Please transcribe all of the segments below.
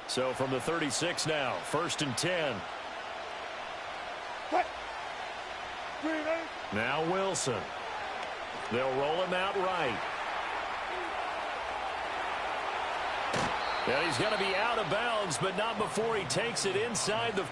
So from the 36 now, 1st and 10. Now Wilson. They'll roll him out right. And he's going to be out of bounds, but not before he takes it inside the...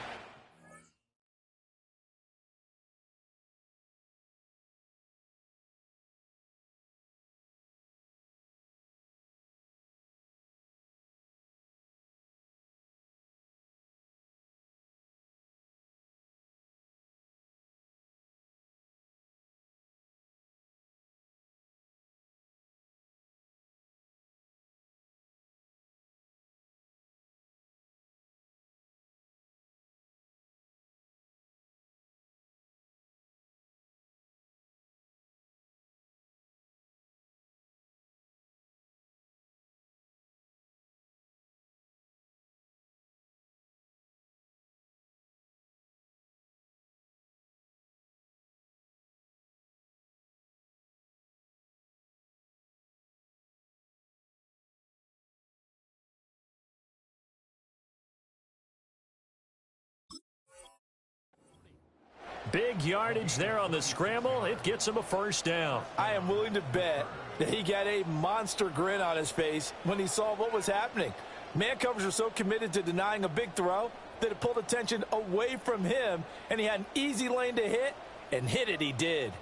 Big yardage there on the scramble. It gets him a 1st down. I am willing to bet that he got a monster grin on his face when he saw what was happening. Man coverage was so committed to denying a big throw that it pulled attention away from him, and he had an easy lane to hit, and hit it he did.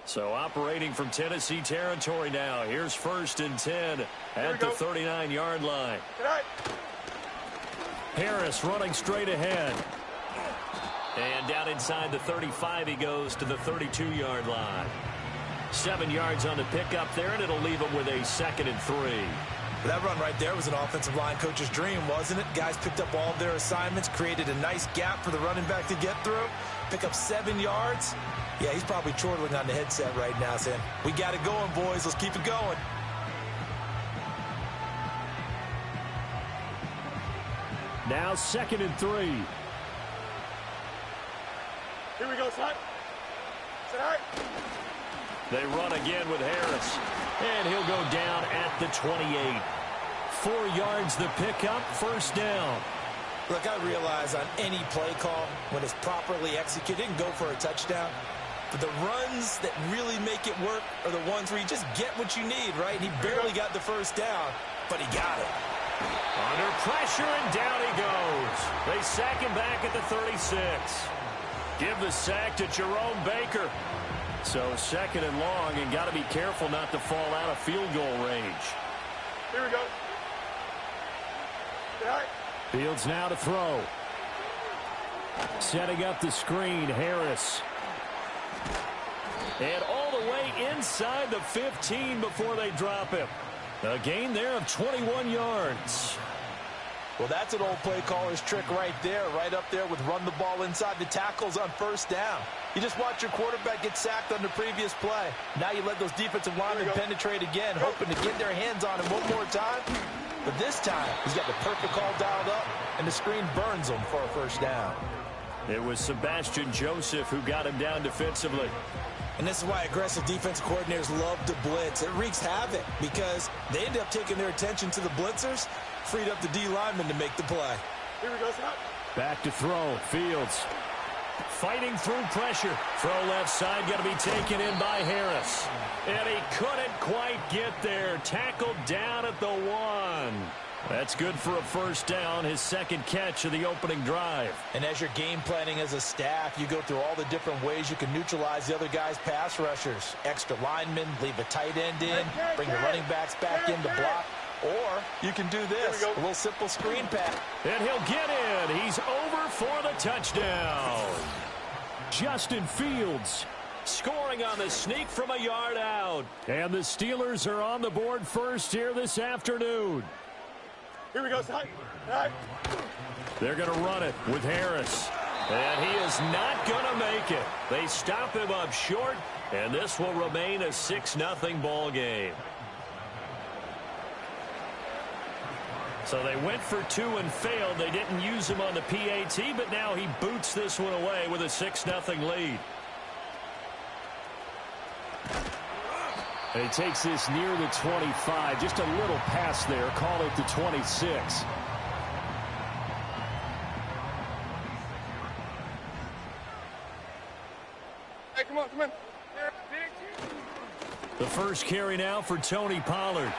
So operating from Tennessee territory now. Here's 1st and 10 at the 39-yard line. Harris running straight ahead. And down inside the 35 he goes to the 32-yard line. 7 yards on the pickup there, and it'll leave him with a 2nd and 3. That run right there was an offensive line coach's dream, wasn't it? Guys picked up all of their assignments, created a nice gap for the running back to get through, pick up 7 yards. Yeah, he's probably chortling on the headset right now saying, we got it going, boys. Let's keep it going. Now 2nd and 3. Here we go, son. Sit high. They run again with Harris. And he'll go down at the 28. 4 yards the pickup, 1st down. Look, I realize on any play call, when it's properly executed, it can go for a touchdown. But the runs that really make it work are the ones where you just get what you need, right? He barely got the 1st down, but he got it. Under pressure, and down he goes. They sack him back at the 36. Give the sack to Jerome Baker. So 2nd and long, and got to be careful not to fall out of field goal range. Here we go. Fields now to throw. Setting up the screen, Harris. And all the way inside the 15 before they drop him. A gain there of 21 yards. Well, that's an old play caller's trick right there, right up there with run the ball inside the tackles on 1st down. You just watch your quarterback get sacked on the previous play. Now you let those defensive linemen penetrate again, hoping to get their hands on him one more time. But this time, he's got the perfect call dialed up, and the screen burns him for a 1st down. It was Sebastian Joseph who got him down defensively. And this is why aggressive defensive coordinators love to blitz. It wreaks havoc because they end up taking their attention to the blitzers, freed up the D lineman to make the play. Here we go, son. Back to throw. Fields fighting through pressure. Throw left side, got to be taken in by Harris. And he couldn't quite get there. Tackled down at the 1. That's good for a 1st down, his 2nd catch of the opening drive. And as you're game planning as a staff, you go through all the different ways you can neutralize the other guy's pass rushers. Extra linemen, leave a tight end in, bring the running backs back in to block. Or you can do this, a little simple screen pass. And he'll get in. He's over for the touchdown. Justin Fields scoring on the sneak from a yard out. And the Steelers are on the board first here this afternoon. Here we go, son. They're going to run it with Harris. And he is not going to make it. They stop him up short, and this will remain a 6-0 ball game. So they went for 2 and failed. They didn't use him on the PAT, but now he boots this one away with a 6-0 lead. And he takes this near the 25. Just a little pass there. Call it the 26. The first carry now for Tony Pollard.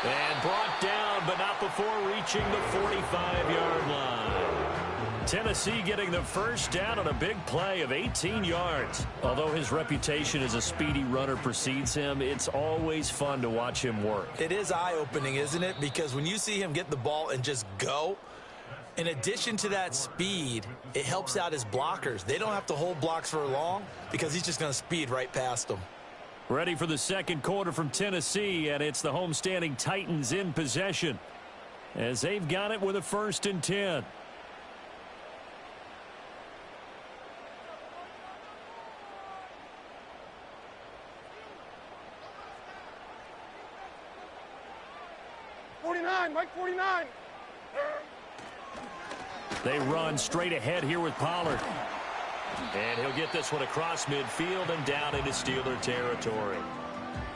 And brought down, but not before reaching the 45-yard line. Tennessee getting the first down on a big play of 18 yards. Although his reputation as a speedy runner precedes him, it's always fun to watch him work. It is eye-opening, isn't it? Because when you see him get the ball and just go, in addition to that speed, it helps out his blockers. They don't have to hold blocks for long because he's just going to speed right past them. Ready for the second quarter from Tennessee, and it's the homestanding Titans in possession as they've got it with a 1st and 10. Mike 49. They run straight ahead here with Pollard. And he'll get this one across midfield and down into Steeler territory.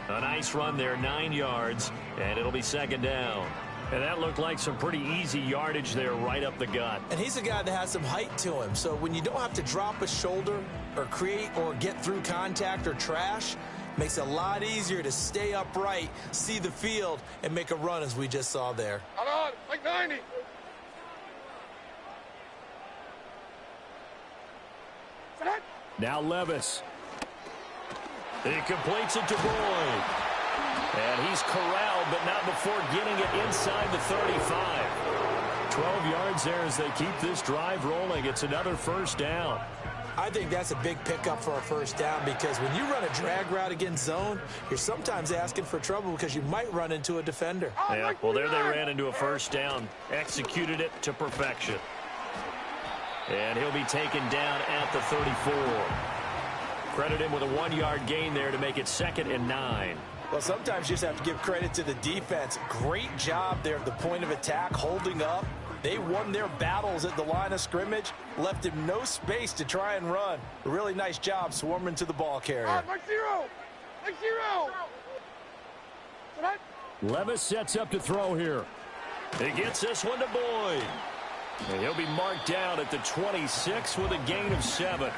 A nice run there, 9 yards, and it'll be 2nd down. And that looked like some pretty easy yardage there right up the gut. And he's a guy that has some height to him, so when you don't have to drop a shoulder or create or get through contact or trash, makes it a lot easier to stay upright, see the field, and make a run as we just saw there. Hold on, like 90. Set. Now Levis. He completes it to Boyd. And he's corralled, but not before getting it inside the 35. 12 yards there as they keep this drive rolling. It's another 1st down. I think that's a big pickup for a 1st down because when you run a drag route against zone, you're sometimes asking for trouble because you might run into a defender. Yeah, well, there they ran into a 1st down. Executed it to perfection. And he'll be taken down at the 34. Credit him with a 1-yard gain there to make it 2nd and 9. Well, sometimes you just have to give credit to the defense. Great job there at the point of attack, holding up. They won their battles at the line of scrimmage, left him no space to try and run. A really nice job swarming to the ball carrier. Mike 0. Mike 0. Set. Levis sets up to throw here. He gets this one to Boyd. And he'll be marked down at the 26 with a gain of 7.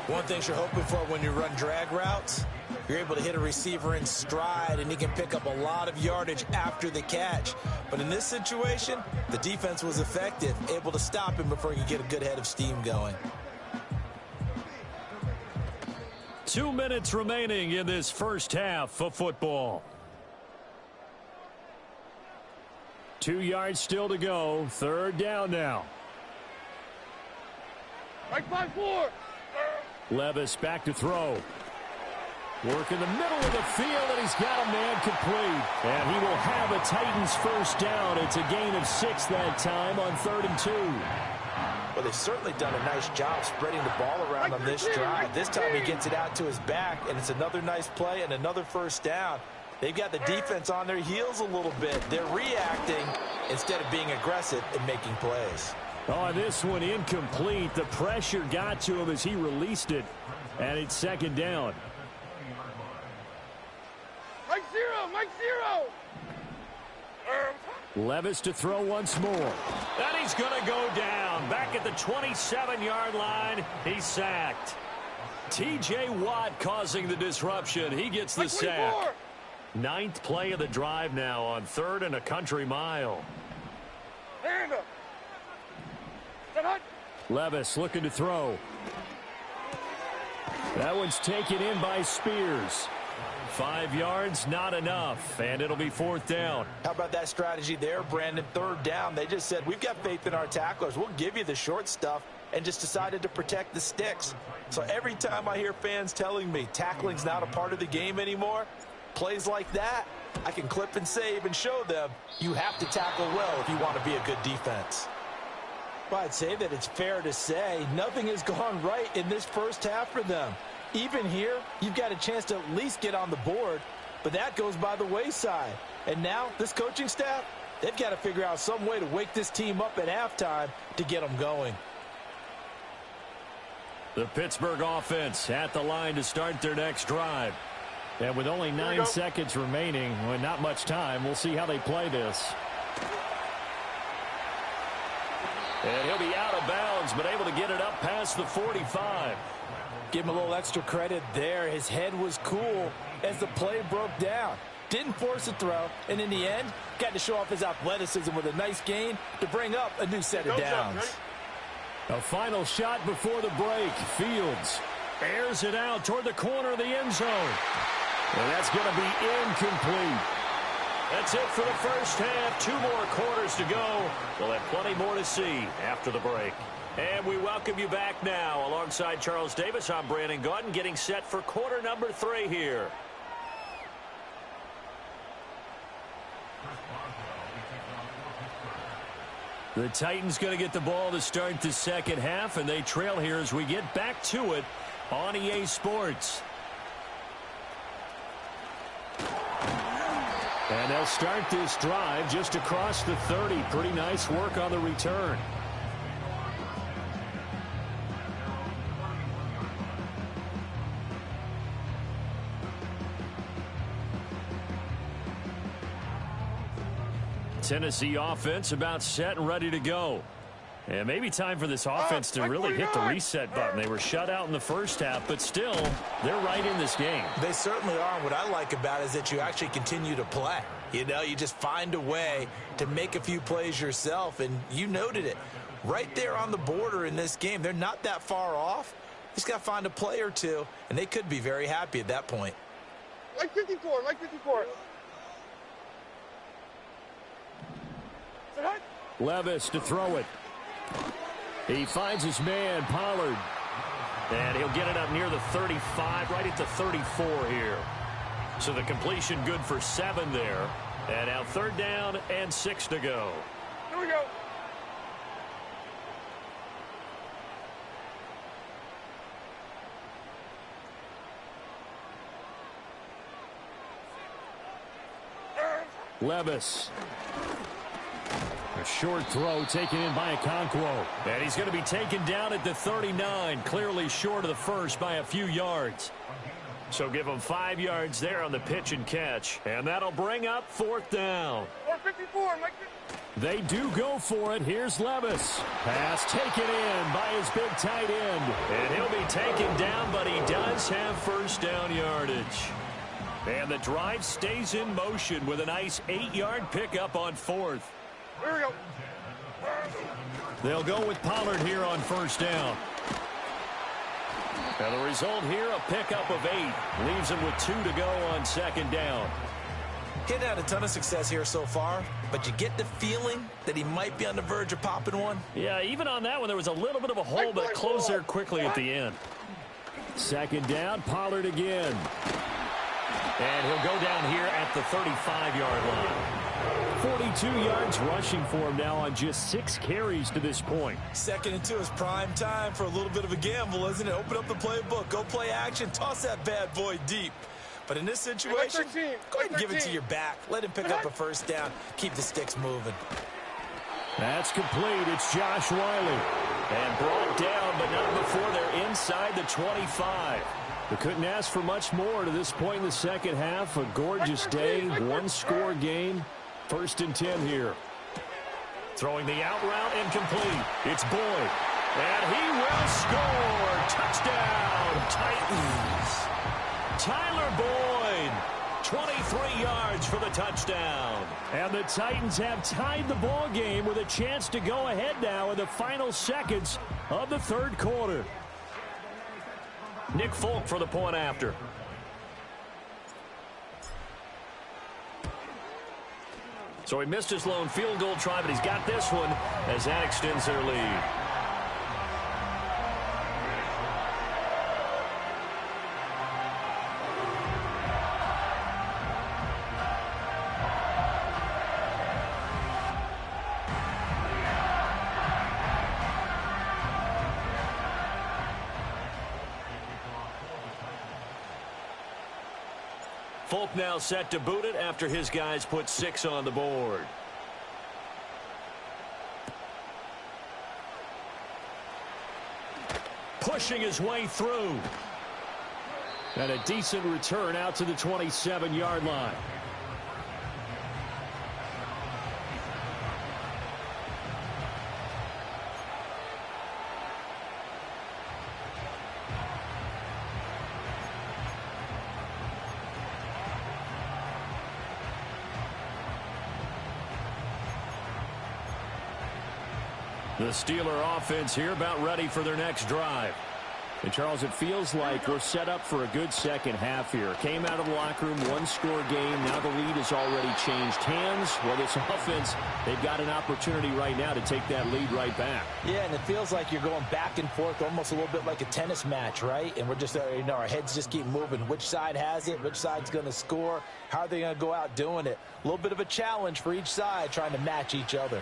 One thing you're hoping for when you run drag routes, you're able to hit a receiver in stride, and he can pick up a lot of yardage after the catch. But in this situation, the defense was effective, able to stop him before he could get a good head of steam going. 2 minutes remaining in this first half of football. 2 yards still to go. 3rd down now. Mike 5-4. Levis back to throw. Work in the middle of the field, and he's got a man complete. And he will have a Titans 1st down. It's a gain of 6 that time on 3rd and 2. Well, they've certainly done a nice job spreading the ball around on this drive. This time he gets it out to his back, and it's another nice play and another 1st down. They've got the defense on their heels a little bit. They're reacting instead of being aggressive and making plays. Oh, this one incomplete. The pressure got to him as he released it, and it's 2nd down. Mike 0. Mike 0. Levis to throw once more. And he's going to go down. Back at the 27-yard line, he's sacked. T.J. Watt causing the disruption. He gets the sack. 9th play of the drive now on 3rd and a country mile. Hand up. Set. Levis looking to throw. That one's taken in by Spears. 5 yards, not enough, and it'll be 4th down. How about that strategy there, Brandon? 3rd down. They just said, we've got faith in our tacklers. We'll give you the short stuff, and just decided to protect the sticks. So every time I hear fans telling me tackling's not a part of the game anymore, plays like that, I can clip and save and show them you have to tackle well if you want to be a good defense. Well, I'd say that it's fair to say nothing has gone right in this first half for them. Even here, you've got a chance to at least get on the board, but that goes by the wayside. And now, this coaching staff, they've got to figure out some way to wake this team up at halftime to get them going. The Pittsburgh offense at the line to start their next drive. And with only 9 seconds remaining, well, not much time, we'll see how they play this. And he'll be out of bounds, but able to get it up past the 45. Give him a little extra credit there. His head was cool as the play broke down. Didn't force a throw, and in the end, got to show off his athleticism with a nice gain to bring up a new set of downs. A final shot before the break. Fields airs it out toward the corner of the end zone. And that's going to be incomplete. That's it for the first half. 2 more quarters to go. We'll have plenty more to see after the break. And we welcome you back now. Alongside Charles Davis, I'm Brandon Gaudin, getting set for quarter number 3 here. The Titans going to get the ball to start the second half, and they trail here as we get back to it on EA Sports. And they'll start this drive just across the 30. Pretty nice work on the return. Tennessee offense about set and ready to go. And maybe time for this offense to really hit the reset button. They were shut out in the first half, but still, they're right in this game. They certainly are. What I like about it is that you actually continue to play. You know, you just find a way to make a few plays yourself, and you noted it. Right there on the border in this game, they're not that far off. Just got to find a play or two, and they could be very happy at that point. Like 54, like 54. Levis to throw it. He finds his man, Pollard. And he'll get it up near the 35, right at the 34 here. So the completion good for 7 there. And now 3rd down and 6 to go. Here we go. Levis. A short throw taken in by Okonkwo. And he's going to be taken down at the 39, clearly short of the first by a few yards. So give him 5 yards there on the pitch and catch. And that'll bring up 4th down. 54, Mike. They do go for it. Here's Levis. Pass taken in by his big tight end. And he'll be taken down, but he does have first down yardage. And the drive stays in motion with a nice 8-yard pickup on 4th. Here we go. They'll go with Pollard here on first down. And the result here, a pickup of 8. Leaves him with 2 to go on 2nd down. He hadn't had a ton of success here so far, but you get the feeling that he might be on the verge of popping one. Yeah, even on that one, there was a little bit of a hole, but it closed there quickly at the end. 2nd down, Pollard again. And he'll go down here at the 35-yard line. 42 yards rushing for him now on just 6 carries to this point. 2nd and 2 is prime time for a little bit of a gamble, isn't it? Open up the playbook, go play action, toss that bad boy deep. But in this situation, go ahead and give it to your back. Let him pick up a first down. Keep the sticks moving. That's complete. It's Josh Wiley. And brought down, but not before they're inside the 25. They couldn't ask for much more to this point in the second half. A gorgeous day, 1-score game. 1st and 10 here. Throwing the out route incomplete. It's Boyd. And he will score. Touchdown, Titans. Tyler Boyd, 23 yards for the touchdown. And the Titans have tied the ball game with a chance to go ahead now in the final seconds of the 3rd quarter. Nick Folk for the point after. So he missed his lone field goal try, but he's got this one as that extends their lead. Folk now set to boot it after his guys put 6 on the board. Pushing his way through. And a decent return out to the 27-yard line. The Steeler offense here about ready for their next drive. And, Charles, it feels like we're set up for a good second half here. Came out of the locker room, one-score game. Now the lead has already changed hands. Well, this offense, they've got an opportunity right now to take that lead right back. Yeah, and it feels like you're going back and forth, almost a little bit like a tennis match, right? And we're just, our heads just keep moving. Which side has it? Which side's going to score? How are they going to go out doing it? A little bit of a challenge for each side, trying to match each other.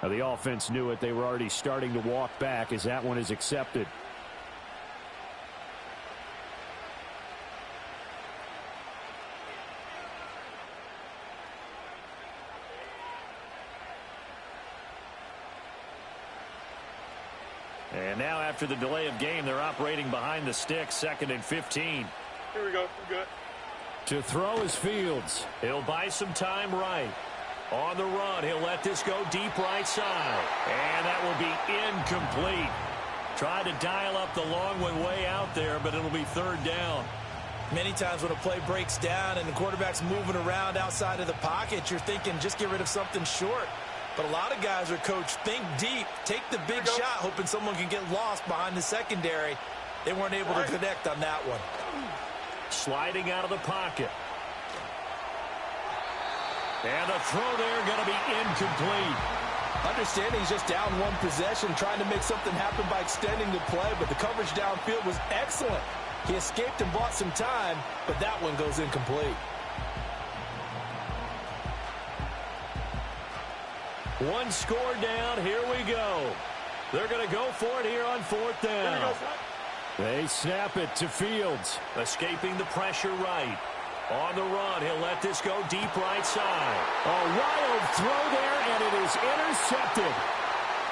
Now, the offense knew it. They were already starting to walk back as that one is accepted. And now after the delay of game, they're operating behind the sticks, 2nd and 15. Here we go. We're good. To throw is Fields. He'll buy some time right. On the run, he'll let this go deep right side. And that will be incomplete. Tried to dial up the long one way out there, but it'll be 3rd down. Many times when a play breaks down and the quarterback's moving around outside of the pocket, you're thinking just get rid of something short. But a lot of guys are coached, think deep, take the big shot, hoping someone can get lost behind the secondary. They weren't able to connect on that one. Sliding out of the pocket. And the throw there going to be incomplete. Understanding he's just down one possession, trying to make something happen by extending the play, but the coverage downfield was excellent. He escaped and bought some time, but that one goes incomplete. One score down. Here we go. They're going to go for it here on 4th down. They snap it to Fields. Escaping the pressure right. On the run, he'll let this go deep right side. A wild throw there, and it is intercepted.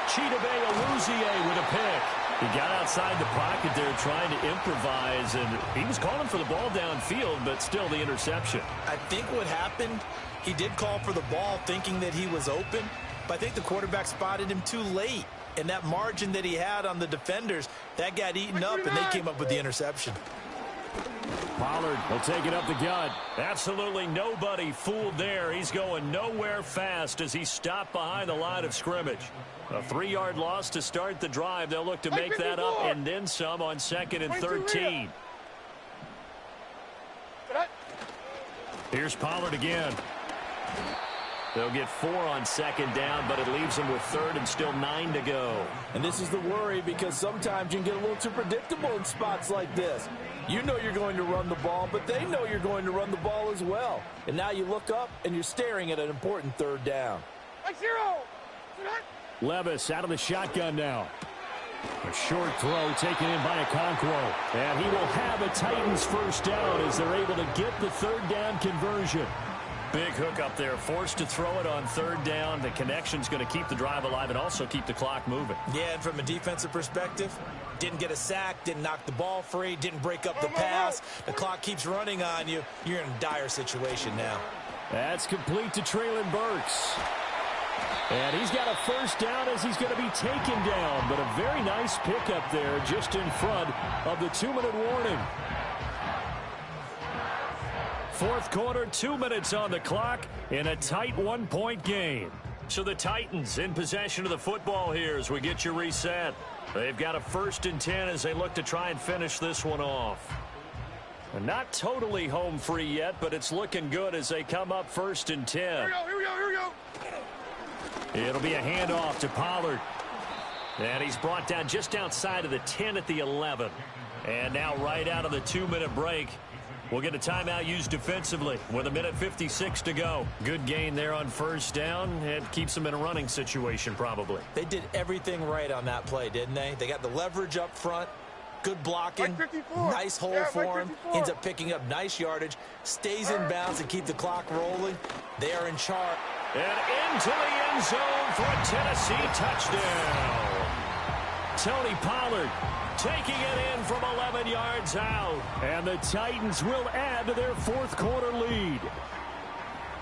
Chidobe Awuzie with a pick. He got outside the pocket there trying to improvise, and he was calling for the ball downfield, but still the interception. I think what happened, he did call for the ball thinking that he was open, but I think the quarterback spotted him too late. And that margin that he had on the defenders, that got eaten up, and they came up with the interception. Pollard will take it up the gut. Absolutely nobody fooled there. He's going nowhere fast as he stopped behind the line of scrimmage. A 3-yard loss to start the drive. They'll look to make that up and then some on 2nd and 13. Here's Pollard again. They'll get 4 on 2nd down, but it leaves them with 3rd and still 9 to go. And this is the worry, because sometimes you can get a little too predictable in spots like this. You know you're going to run the ball, but they know you're going to run the ball as well. And now you look up, and you're staring at an important 3rd down. Levis out of the shotgun now. A short throw taken in by Okonkwo. And he will have a Titans 1st down as they're able to get the 3rd down conversion. Big hook up there, forced to throw it on 3rd down. The connection's going to keep the drive alive and also keep the clock moving. Yeah, and from a defensive perspective, didn't get a sack, didn't knock the ball free, didn't break up the pass. The clock keeps running on you. You're in a dire situation now. That's complete to Treylon Burks. And he's got a 1st down as he's going to be taken down. But a very nice pickup there just in front of the 2-minute warning. 4th quarter, 2 minutes on the clock in a tight 1-point game. So the Titans in possession of the football here as we get you reset. They've got a 1st and 10 as they look to try and finish this one off. Not totally home free yet, but it's looking good as they come up 1st and 10. Here we go, here we go, here we go. It'll be a handoff to Pollard. And he's brought down just outside of the 10 at the 11. And now right out of the 2-minute break, we'll get a timeout used defensively with 1:56 to go. Good gain there on 1st down. It keeps them in a running situation probably. They did everything right on that play, didn't they? They got the leverage up front. Good blocking. Nice hole for him. Ends up picking up nice yardage. Stays in bounds and keep the clock rolling. They are in charge. And into the end zone for a Tennessee touchdown. Tony Pollard taking it in from 11 yards out. And the Titans will add to their 4th quarter lead.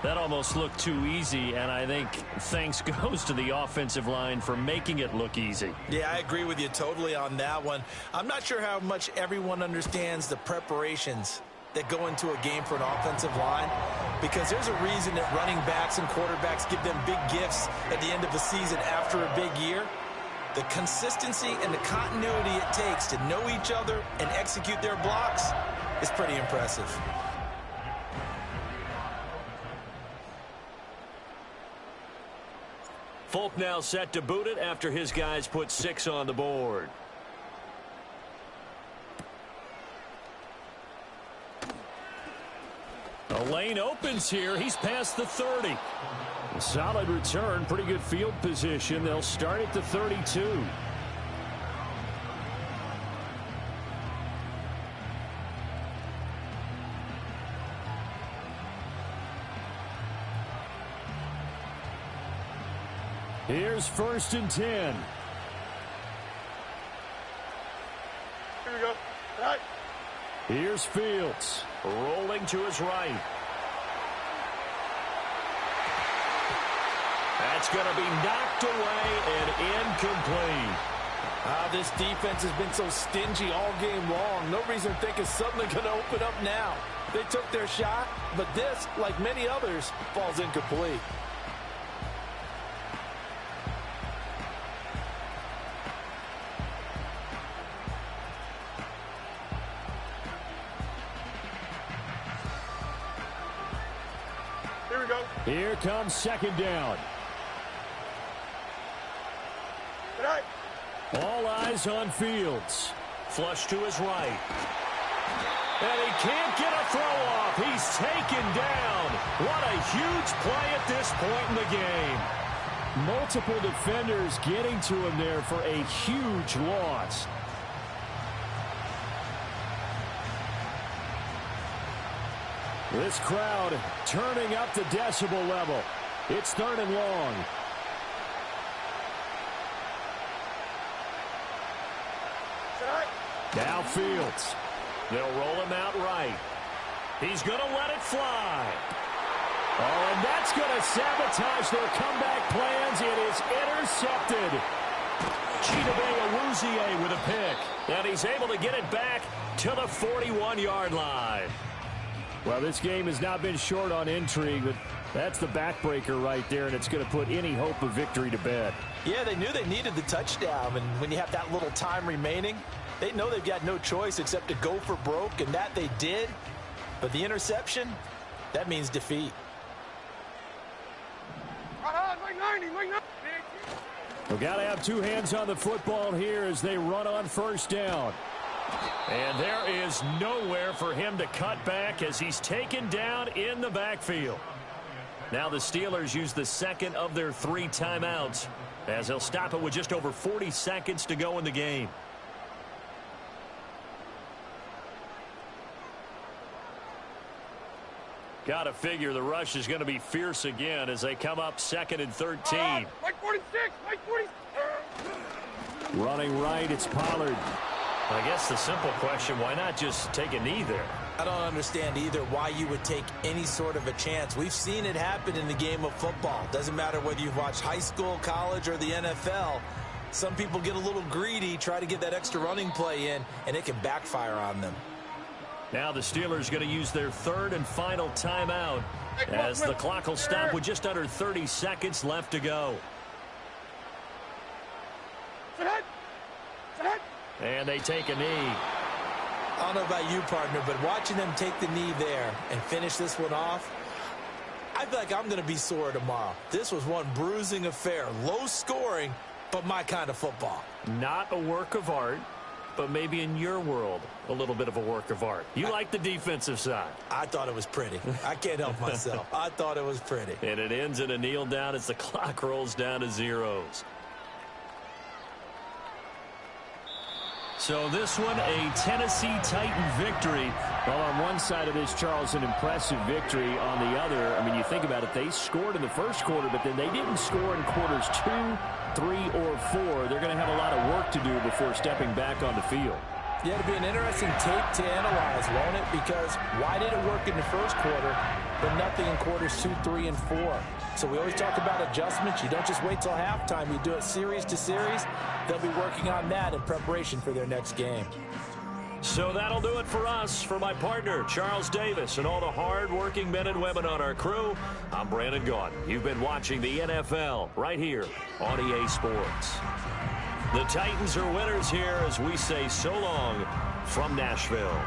That almost looked too easy, and I think thanks goes to the offensive line for making it look easy. Yeah, I agree with you totally on that one. I'm not sure how much everyone understands the preparations that go into a game for an offensive line, because there's a reason that running backs and quarterbacks give them big gifts at the end of the season after a big year. The consistency and the continuity it takes to know each other and execute their blocks is pretty impressive. Folk now set to boot it after his guys put 6 on the board. The lane opens here. He's past the 30. A solid return, pretty good field position. They'll start at the 32. Here's 1st and 10. Here we go. Right. Here's Fields rolling to his right. That's going to be knocked away and incomplete. This defense has been so stingy all game long. No reason to think it's suddenly going to open up now. They took their shot, but this, like many others, falls incomplete. Here we go. Here comes 2nd down. Right. All eyes on Fields. Flush to his right. And he can't get a throw off. He's taken down. What a huge play at this point in the game. Multiple defenders getting to him there for a huge loss. This crowd turning up the decibel level. It's 3rd and long. Now Fields. They'll roll him out right. He's going to let it fly. Oh, and that's going to sabotage their comeback plans. It is intercepted. Chidobe Awuzie with a pick. And he's able to get it back to the 41-yard line. Well, this game has not been short on intrigue, but that's the backbreaker right there, and it's going to put any hope of victory to bed. Yeah, they knew they needed the touchdown, and when you have that little time remaining, they know they've got no choice except to go for broke, and that they did. But the interception, that means defeat. Like 90, like 90. We've got to have 2 hands on the football here as they run on 1st down. And there is nowhere for him to cut back as he's taken down in the backfield. Now the Steelers use the 2nd of their 3 timeouts as they'll stop it with just over 40 seconds to go in the game. Got to figure the rush is going to be fierce again as they come up 2nd and 13. Like 46, like 46. Running right, it's Pollard. I guess the simple question, why not just take a knee there? I don't understand either why you would take any sort of a chance. We've seen it happen in the game of football. Doesn't matter whether you've watched high school, college, or the NFL. Some people get a little greedy, try to get that extra running play in, and it can backfire on them. Now the Steelers going to use their third and final timeout as the clock will stop with just under 30 seconds left to go. And they take a knee. I don't know about you, partner, but watching them take the knee there and finish this one off, I feel like I'm going to be sore tomorrow. This was one bruising affair. Low scoring, but my kind of football. Not a work of art, but maybe in your world, a little bit of a work of art. You like the defensive side. I thought it was pretty. I can't help myself. I thought it was pretty. And it ends in a kneel down as the clock rolls down to zeros. So this one, a Tennessee Titan victory. Well, on one side of this, Charles, an impressive victory. On the other, I mean, you think about it, they scored in the first quarter, but then they didn't score in quarters 2, 3, or 4. They're going to have a lot of work to do before stepping back on the field. Yeah, it'll be an interesting tape to analyze, won't it? Because why did it work in the first quarter, but nothing in quarters 2, 3, and 4? So we always talk about adjustments. You don't just wait till halftime. You do it series to series. They'll be working on that in preparation for their next game. So that'll do it for us. For my partner, Charles Davis, and all the hard-working men and women on our crew, I'm Brandon Gaudin. You've been watching the NFL right here on EA Sports. The Titans are winners here as we say so long from Nashville.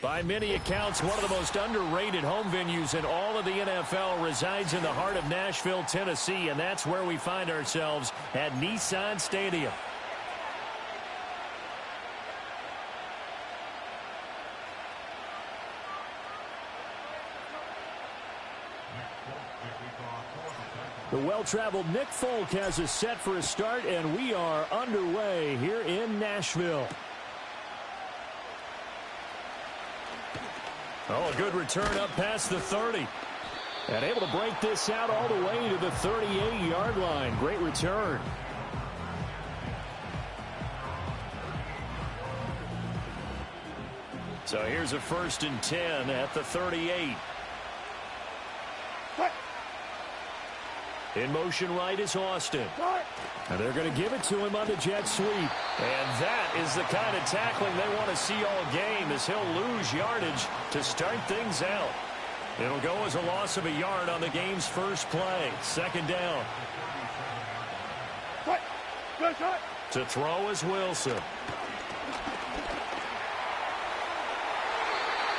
By many accounts, one of the most underrated home venues in all of the NFL resides in the heart of Nashville, Tennessee, and that's where we find ourselves at Nissan Stadium. The well-traveled Nick Folk has us set for a start, and we are underway here in Nashville. Oh, a good return up past the 30. And able to break this out all the way to the 38-yard line. Great return. So here's a 1st and 10 at the 38. In motion right is Austin. And they're going to give it to him on the jet sweep. And that is the kind of tackling they want to see all game, as he'll lose yardage to start things out. It'll go as a loss of a yard on the game's first play. 2nd down. To throw is Wilson.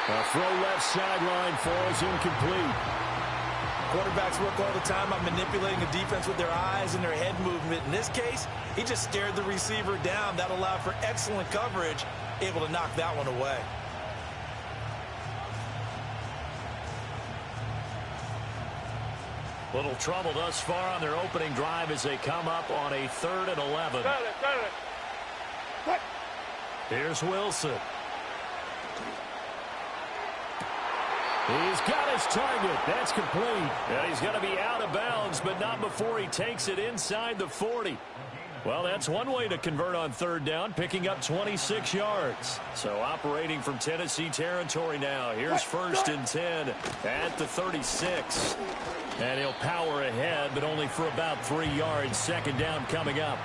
A throw left sideline falls incomplete. Quarterbacks work all the time on manipulating a defense with their eyes and their head movement. In this case, he just stared the receiver down. That allowed for excellent coverage, able to knock that one away. Little trouble thus far on their opening drive as they come up on a 3rd and 11. Here's Wilson. He's got his target. That's complete. And he's going to be out of bounds, but not before he takes it inside the 40. Well, that's one way to convert on 3rd down, picking up 26 yards. So operating from Tennessee territory now. Here's 1st and 10 at the 36. And he'll power ahead, but only for about 3 yards. 2nd down coming up.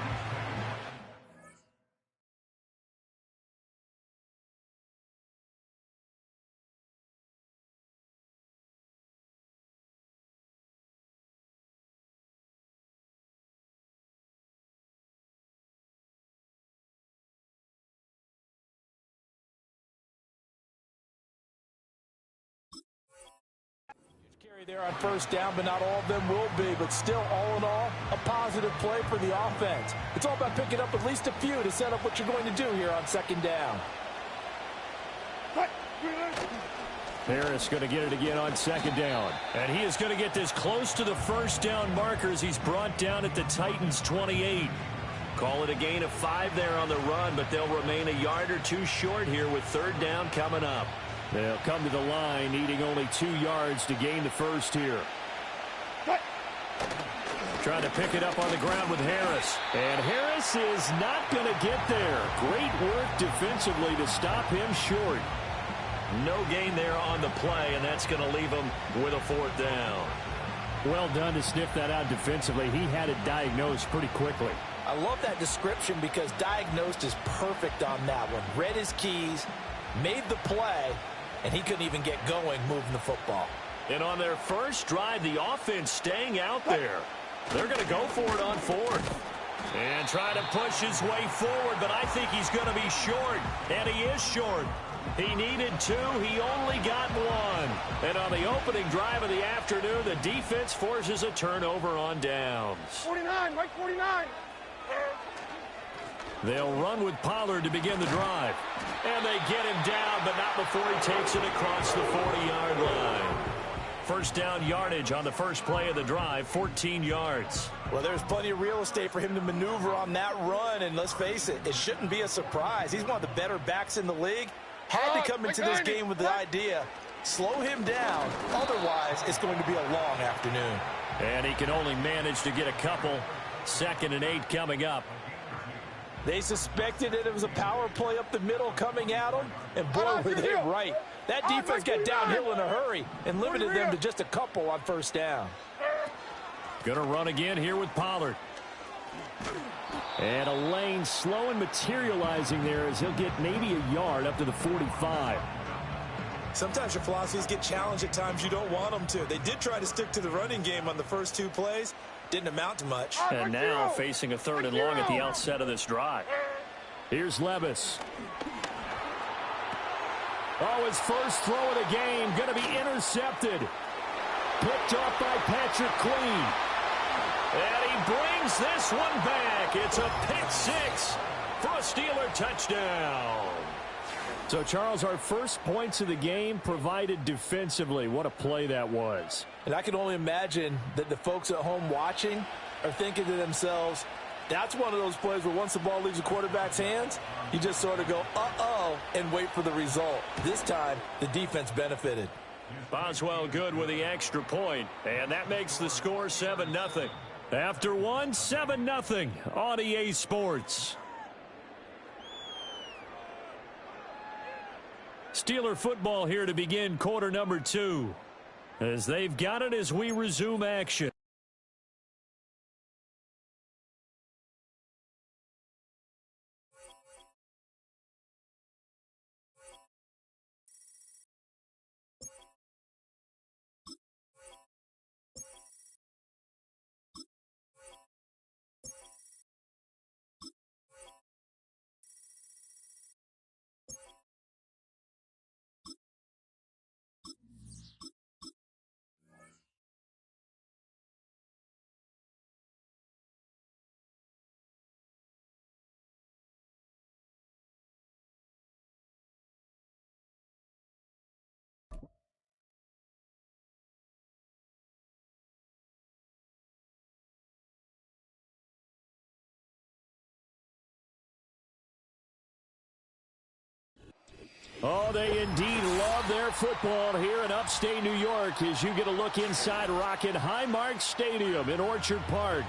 There on 1st down, but not all of them will be. But still, all in all, a positive play for the offense. It's all about picking up at least a few to set up what you're going to do here on 2nd down. Harris going to get it again on 2nd down. And he is going to get this close to the 1st down markers. He's brought down at the Titans' 28. Call it a gain of 5 there on the run, but they'll remain a yard or 2 short here with 3rd down coming up. They'll come to the line needing only 2 yards to gain the 1st here. Trying to pick it up on the ground with Harris. And Harris is not going to get there. Great work defensively to stop him short. No gain there on the play, and that's going to leave him with a 4th down. Well done to sniff that out defensively. He had it diagnosed pretty quickly. I love that description because diagnosed is perfect on that one. Read his keys, made the play, and he couldn't even get going moving the football. And on their first drive, the offense staying out there. They're going to go for it on 4th. And try to push his way forward, but I think he's going to be short. And he is short. He needed 2. He only got 1. And on the opening drive of the afternoon, the defense forces a turnover on downs. 49, Mike 49. They'll run with Pollard to begin the drive. And they get him down, but not before he takes it across the 40-yard line. 1st down yardage on the first play of the drive, 14 yards. Well, there's plenty of real estate for him to maneuver on that run, and let's face it, it shouldn't be a surprise. He's one of the better backs in the league. Had to come into this game with the idea, slow him down, otherwise it's going to be a long afternoon. And he can only manage to get a couple. 2nd and 8 coming up. They suspected it was a power play up the middle coming at them, and boy, were they right. That defense got downhill in a hurry and limited them to just a couple on 1st down. Going to run again here with Pollard. And a lane slow and materializing there as he'll get maybe a yard up to the 45. Sometimes your philosophies get challenged at times you don't want them to. They did try to stick to the running game on the first 2 plays. Didn't amount to much. And now facing a 3rd and long at the outset of this drive. Here's Levis. Oh, his first throw of the game going to be intercepted. Picked off by Patrick Queen. And he brings this one back. It's a pick 6 for a Steeler touchdown. So, Charles, our first points of the game provided defensively. What a play that was. And I can only imagine that the folks at home watching are thinking to themselves, that's one of those plays where once the ball leaves the quarterback's hands, you just sort of go, uh-oh, and wait for the result. This time, the defense benefited. Boswell good with the extra point, and that makes the score 7-0. After one, 7-0 on EA Sports. Steeler football here to begin quarter number 2. As they've got it as we resume action. Oh, they indeed love their football here in upstate New York as you get a look inside Rocket Highmark Stadium in Orchard Park.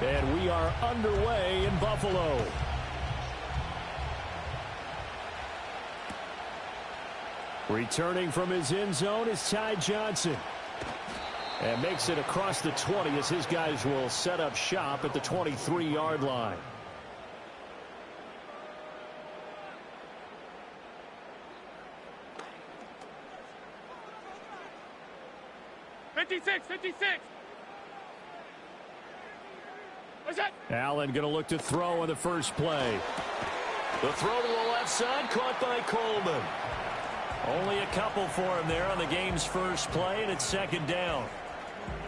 And we are underway in Buffalo. Returning from his end zone is Ty Johnson. And makes it across the 20 as his guys will set up shop at the 23-yard line. '56. What's that? Allen going to look to throw on the first play. The throw to the left side, caught by Coleman. Only a couple for him there on the game's first play, and it's second down.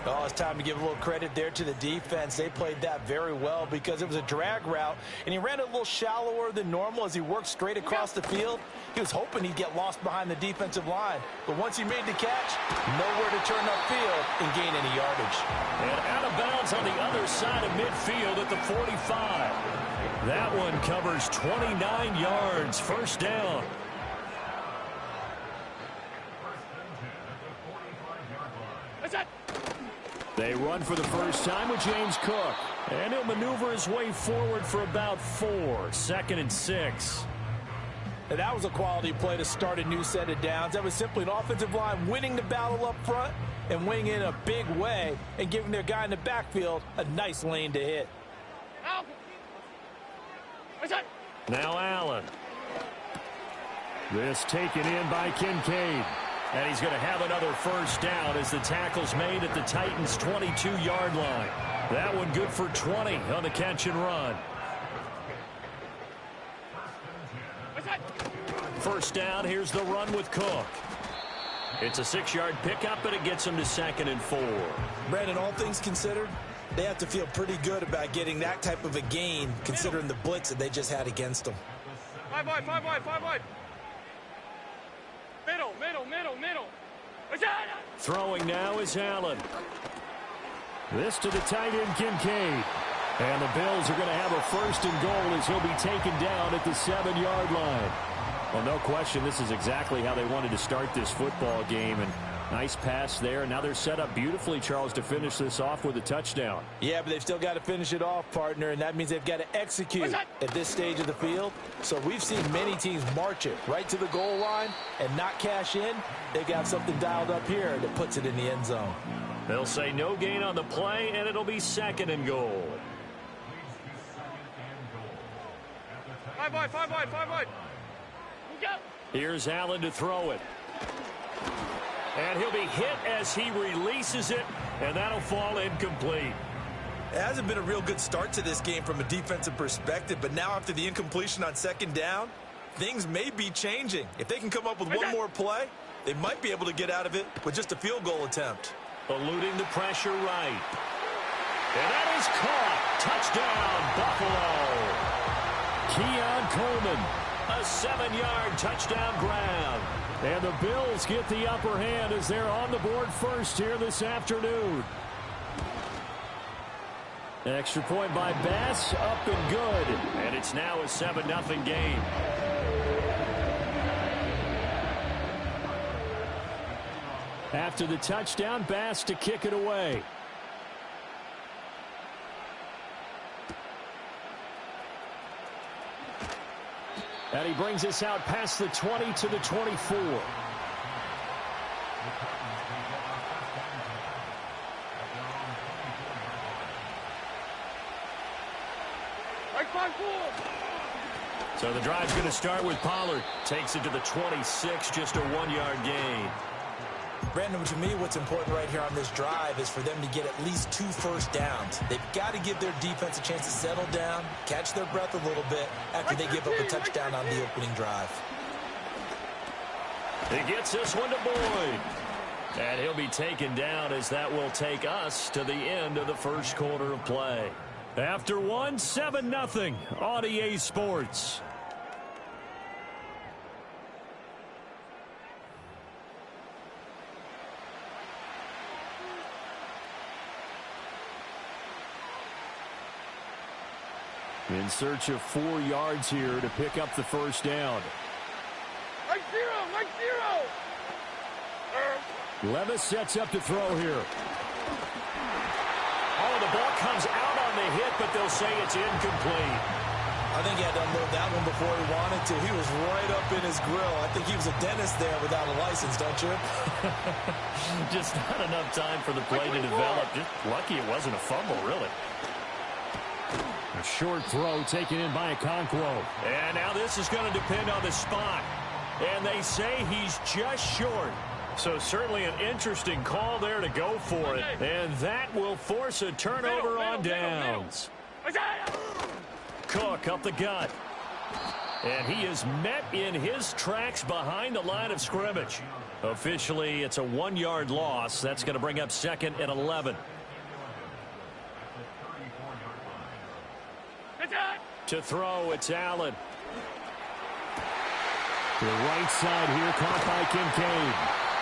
Oh, it's time to give a little credit there to the defense. They played that very well because it was a drag route, and he ran a little shallower than normal as he worked straight across the field. He was hoping he'd get lost behind the defensive line, but once he made the catch, nowhere to turn upfield and gain any yardage. And out of bounds on the other side of midfield at the 45. That one covers 29 yards, first down. They run for the first time with James Cook. And he'll maneuver his way forward for about 4. Second and 6. And that was a quality play to start a new set of downs. That was simply an offensive line winning the battle up front and winning in a big way and giving their guy in the backfield a nice lane to hit. Now Allen. This taken in by Kincaid. And he's going to have another first down as the tackle's made at the Titans' 22-yard line. That one good for 20 on the catch and run. First down, here's the run with Cook. It's a 6-yard pickup, and it gets him to second and 4. Brandon, all things considered, they have to feel pretty good about getting that type of a gain considering the blitz that they just had against them. 5 wide. Middle. Throwing now is Allen. This to the tight end, Kincaid. And the Bills are going to have a first and goal as he'll be taken down at the 7-yard line. Well, no question, this is exactly how they wanted to start this football game. And nice pass there. Now they're set up beautifully, Charles, to finish this off with a touchdown. Yeah, but they've still got to finish it off, partner, and that means they've got to execute at this stage of the field. So we've seen many teams march it right to the goal line and not cash in. They've got something dialed up here that puts it in the end zone. They'll say no gain on the play, and it'll be second and goal. 5 wide. Here's Allen to throw it. And he'll be hit as he releases it, and that'll fall incomplete. It hasn't been a real good start to this game from a defensive perspective, but now after the incompletion on second down, things may be changing. If they can come up with one more play, they might be able to get out of it with just a field goal attempt. Eluding the pressure right. And that is caught. Touchdown, Buffalo. Keon Coleman, a 7-yard touchdown grab. And the Bills get the upper hand as they're on the board first here this afternoon. Extra point by Bass, up and good. And it's now a 7-0 game. After the touchdown, Bass to kick it away. And he brings us out past the 20 to the 24. So the drive's going to start with Pollard. Takes it to the 26, just a 1-yard gain. Brandon, to me, what's important right here on this drive is for them to get at least 2 first downs. They've got to give their defense a chance to settle down, catch their breath a little bit after they give up a touchdown on the opening drive. He gets this one to Boyd. And he'll be taken down as that will take us to the end of the first quarter of play. After 7-0 on EA Sports. in search of 4 yards here to pick up the first down. Right zero, right zero. Levis sets up to throw here. Oh, the ball comes out on the hit, but they'll say it's incomplete. I think he had to unload that one before he wanted to. He was right up in his grill. I think he was a dentist there without a license, don't you? Just not enough time for the play to develop. Just lucky it wasn't a fumble, really. A short throw taken in by Okonkwo. And now this is going to depend on the spot. And they say he's just short. So certainly an interesting call there to go for it. And that will force a turnover on downs. Cook up the gut. And he is met in his tracks behind the line of scrimmage. Officially, it's a 1-yard loss. That's going to bring up 2nd and 11. To throw, it's Allen. To the right side here, caught by Kincaid.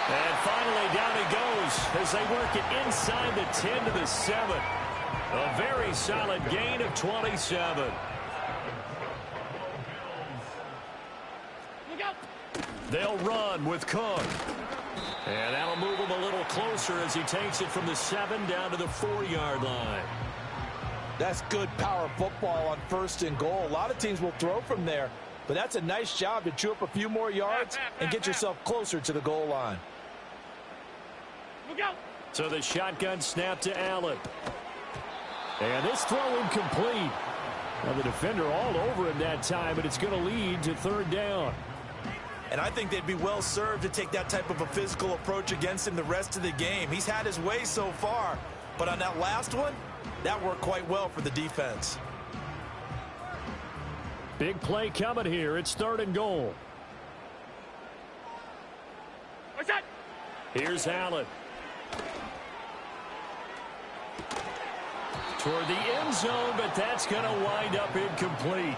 And finally down he goes as they work it inside the 10 to the 7. A very solid gain of 27. They'll run with Cook. And that'll move him a little closer as he takes it from the 7 down to the 4-yard line. That's good power football on 1st and goal. A lot of teams will throw from there, but that's a nice job to chew up a few more yards and get yourself closer to the goal line. So the shotgun snap to Allen. And this throw incomplete. Now the defender all over him that time, but it's going to lead to 3rd down. And I think they'd be well served to take that type of a physical approach against him the rest of the game. He's had his way so far, but on that last one, that worked quite well for the defense. Big play coming here. It's 3rd and goal. What's that? Here's Allen. Toward the end zone, but that's going to wind up incomplete.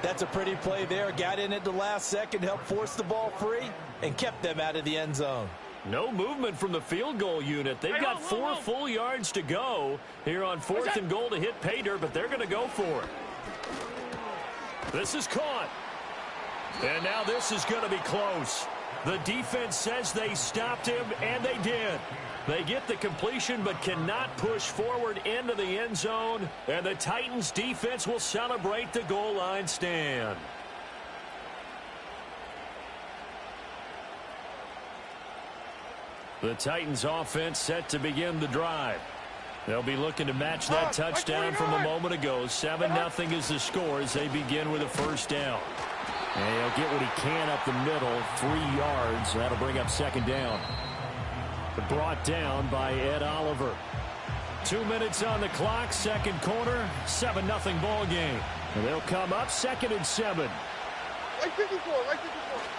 That's a pretty play there. Got in at the last second, helped force the ball free, and kept them out of the end zone. No movement from the field goal unit. They've got 4 full yards to go here on 4th and goal to hit pay dirt, but they're going to go for it. This is caught. And now this is going to be close. The defense says they stopped him, and they did. They get the completion but cannot push forward into the end zone, and the Titans defense will celebrate the goal line stand. The Titans offense set to begin the drive. They'll be looking to match that touchdown from a moment ago. 7-0 is the score as they begin with a 1st down. And he'll get what he can up the middle, 3 yards. That'll bring up 2nd down. Brought down by Ed Oliver. 2 minutes on the clock, 2nd quarter, 7-0 ball game. And they'll come up 2nd and 7. Right 54, right 54.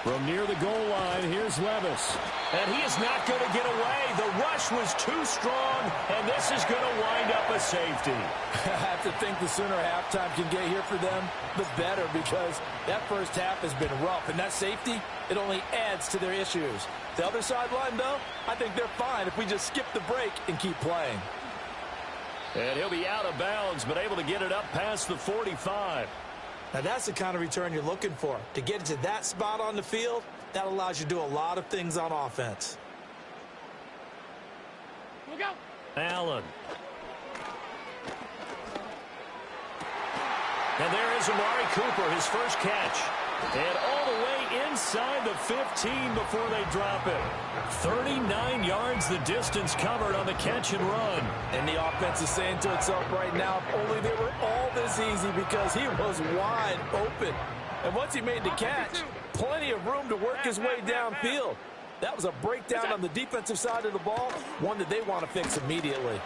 From near the goal line, here's Levis. And he is not going to get away. The rush was too strong, and this is going to wind up a safety. I have to think the sooner halftime can get here for them, the better, because that first half has been rough. And that safety, it only adds to their issues. The other sideline, though, I think they're fine if we just skip the break and keep playing. And he'll be out of bounds, but able to get it up past the 45. Now, that's the kind of return you're looking for. To get to that spot on the field, that allows you to do a lot of things on offense. Look out. Allen. And there is Amari Cooper, his first catch. And all the way inside the 15 before they drop it. 39 yards the distance covered on the catch and run. And the offense is saying to itself right now, if only they were all this easy, because he was wide open. And once he made the catch, plenty of room to work his way downfield. That was a breakdown on the defensive side of the ball, one that they want to fix immediately.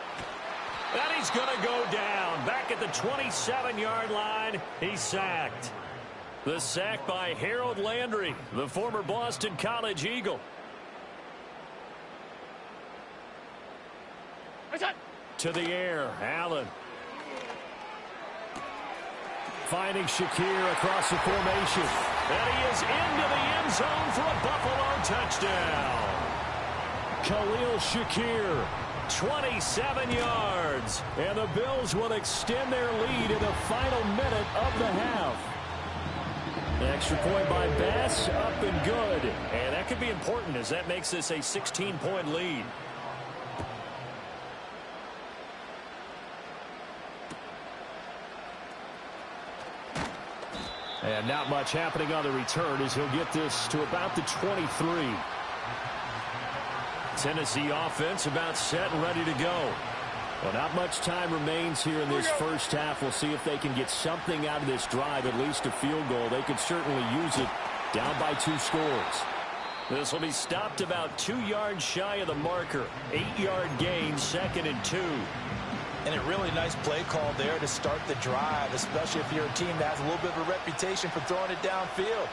And he's going to go down. Back at the 27-yard line, he's sacked. The sack by Harold Landry, the former Boston College Eagle. To the air, Allen. Finding Shakir across the formation. And he is into the end zone for a Buffalo touchdown. Khalil Shakir 27 yards. And the Bills will extend their lead in the final minute of the half. Extra point by Bass, up and good. And that could be important as that makes this a 16-point lead. And not much happening on the return as he'll get this to about the 23. Tennessee offense about set and ready to go. Well, not much time remains here in this first half. We'll see if they can get something out of this drive, at least a field goal. They could certainly use it down by 2 scores. This will be stopped about 2 yards shy of the marker. 8-yard gain, 2nd and 2. And a really nice play call there to start the drive, especially if you're a team that has a little bit of a reputation for throwing it downfield.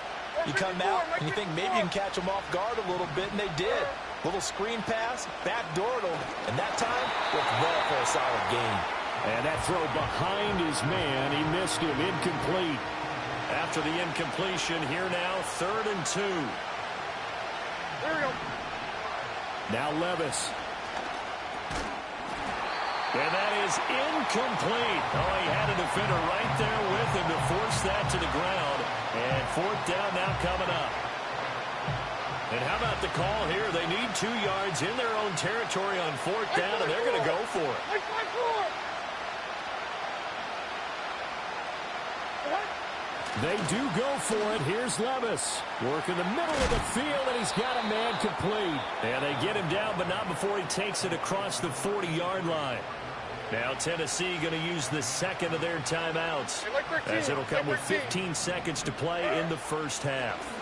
You come out and you think maybe you can catch them off guard a little bit, and they did. Little screen pass, backdoored them, and that time worked well for a solid gain. And that throw behind his man, he missed him, incomplete. After the incompletion, here now, 3rd and 2. There we go. Now Levis. And that is incomplete. Oh, he had a defender right there with him to force that to the ground. And 4th down now coming up. And how about the call here? They need 2 yards in their own territory on 4th down, and they're going to go for it. They do go for it. Here's Levis. Work in the middle of the field, and he's got a man complete. And they get him down, but not before he takes it across the 40-yard line. Now Tennessee going to use the 2nd of their timeouts, as it'll come with 15 seconds to play in the first half.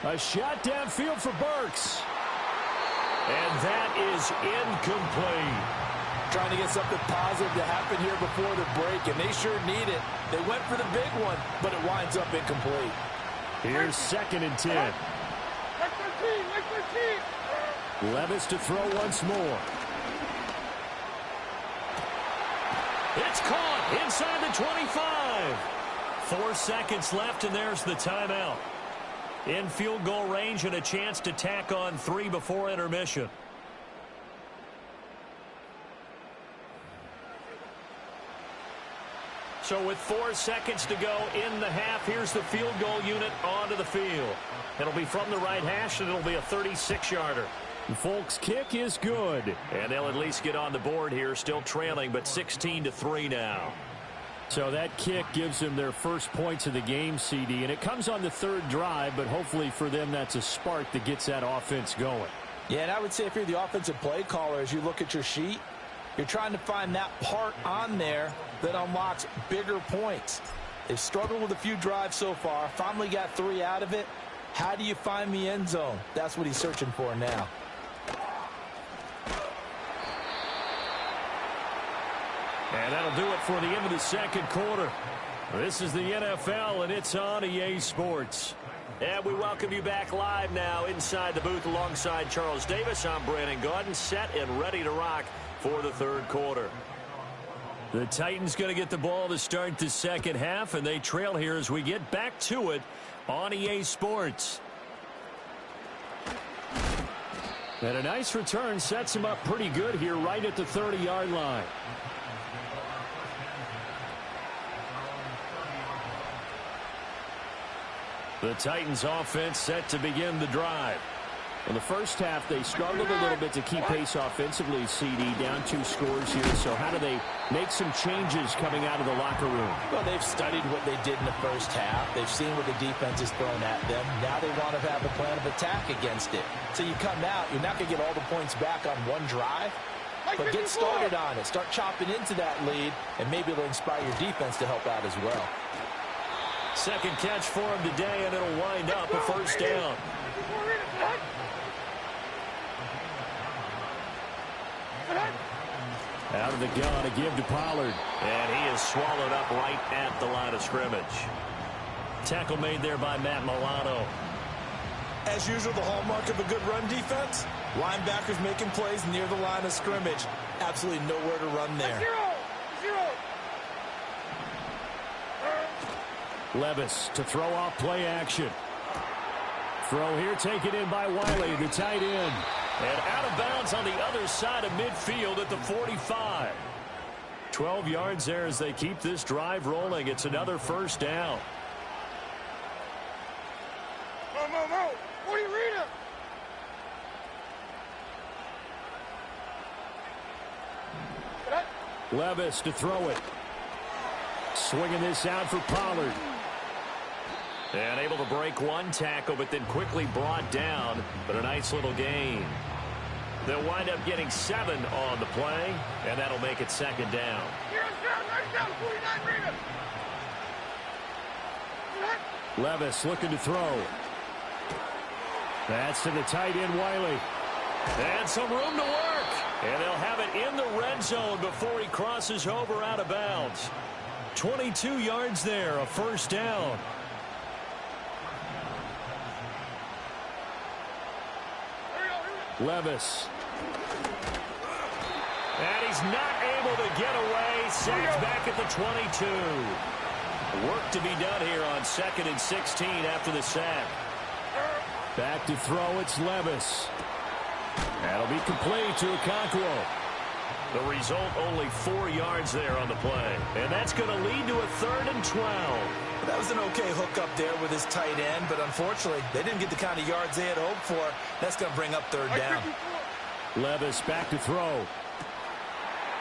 A shot downfield for Burks. And that is incomplete. Trying to get something positive to happen here before the break, and they sure need it. They went for the big one, but it winds up incomplete. Here's 2nd and 10. Levis to throw once more. It's caught inside the 25. 4 seconds left, and there's the timeout. In field goal range and a chance to tack on 3 before intermission. So with 4 seconds to go in the half, here's the field goal unit onto the field. It'll be from the right hash, and it'll be a 36-yarder. Folk's kick is good. And they'll at least get on the board here, still trailing, but 16-3 now. So that kick gives them their first points of the game, CD, and it comes on the 3rd drive, but hopefully for them that's a spark that gets that offense going. Yeah, and I would say if you're the offensive play caller, as you look at your sheet, you're trying to find that part on there that unlocks bigger points. They've struggled with a few drives so far, finally got 3 out of it. How do you find the end zone? That's what he's searching for now. And that'll do it for the end of the 2nd quarter. This is the NFL, and it's on EA Sports. And we welcome you back live now inside the booth alongside Charles Davis. I'm Brandon Gaudin, set and ready to rock for the 3rd quarter. The Titans going to get the ball to start the 2nd half, and they trail here as we get back to it on EA Sports. And a nice return sets him up pretty good here right at the 30-yard line. The Titans offense set to begin the drive. In the first half, they struggled a little bit to keep pace offensively, CD, down 2 scores here. So how do they make some changes coming out of the locker room? Well, they've studied what they did in the first half. They've seen what the defense has thrown at them. Now they want to have a plan of attack against it. So you come out, you're not going to get all the points back on one drive, but get started on it. Start chopping into that lead, and maybe it'll inspire your defense to help out as well. 2nd catch for him today, and it'll wind up a 1st down. Out of the gun, a give to Pollard. And he is swallowed up right at the line of scrimmage. Tackle made there by Matt Milano. As usual, the hallmark of a good run defense, linebackers making plays near the line of scrimmage. Absolutely nowhere to run there. Levis to throw off play action. Throw here taken in by Wiley, the tight end. And out of bounds on the other side of midfield at the 45. 12 yards there as they keep this drive rolling. It's another first down. Mo. What are you reading? Levis to throw it. Swinging this out for Pollard. And able to break one tackle, but then quickly brought down. But a nice little gain. They'll wind up getting 7 on the play, and that'll make it second down. Levis looking to throw. That's to the tight end, Wiley. And some room to work. And they'll have it in the red zone before he crosses over out of bounds. 22 yards there, a first down. Levis. And he's not able to get away. Sacked back at the 22. Work to be done here on 2nd and 16 after the sack. Back to throw, it's Levis. That'll be complete to Okonkwo. The result, only 4 yards there on the play. And that's going to lead to a 3rd and 12. That was an okay hook up there with his tight end, but unfortunately, they didn't get the kind of yards they had hoped for. That's going to bring up 3rd down. Levis back to throw.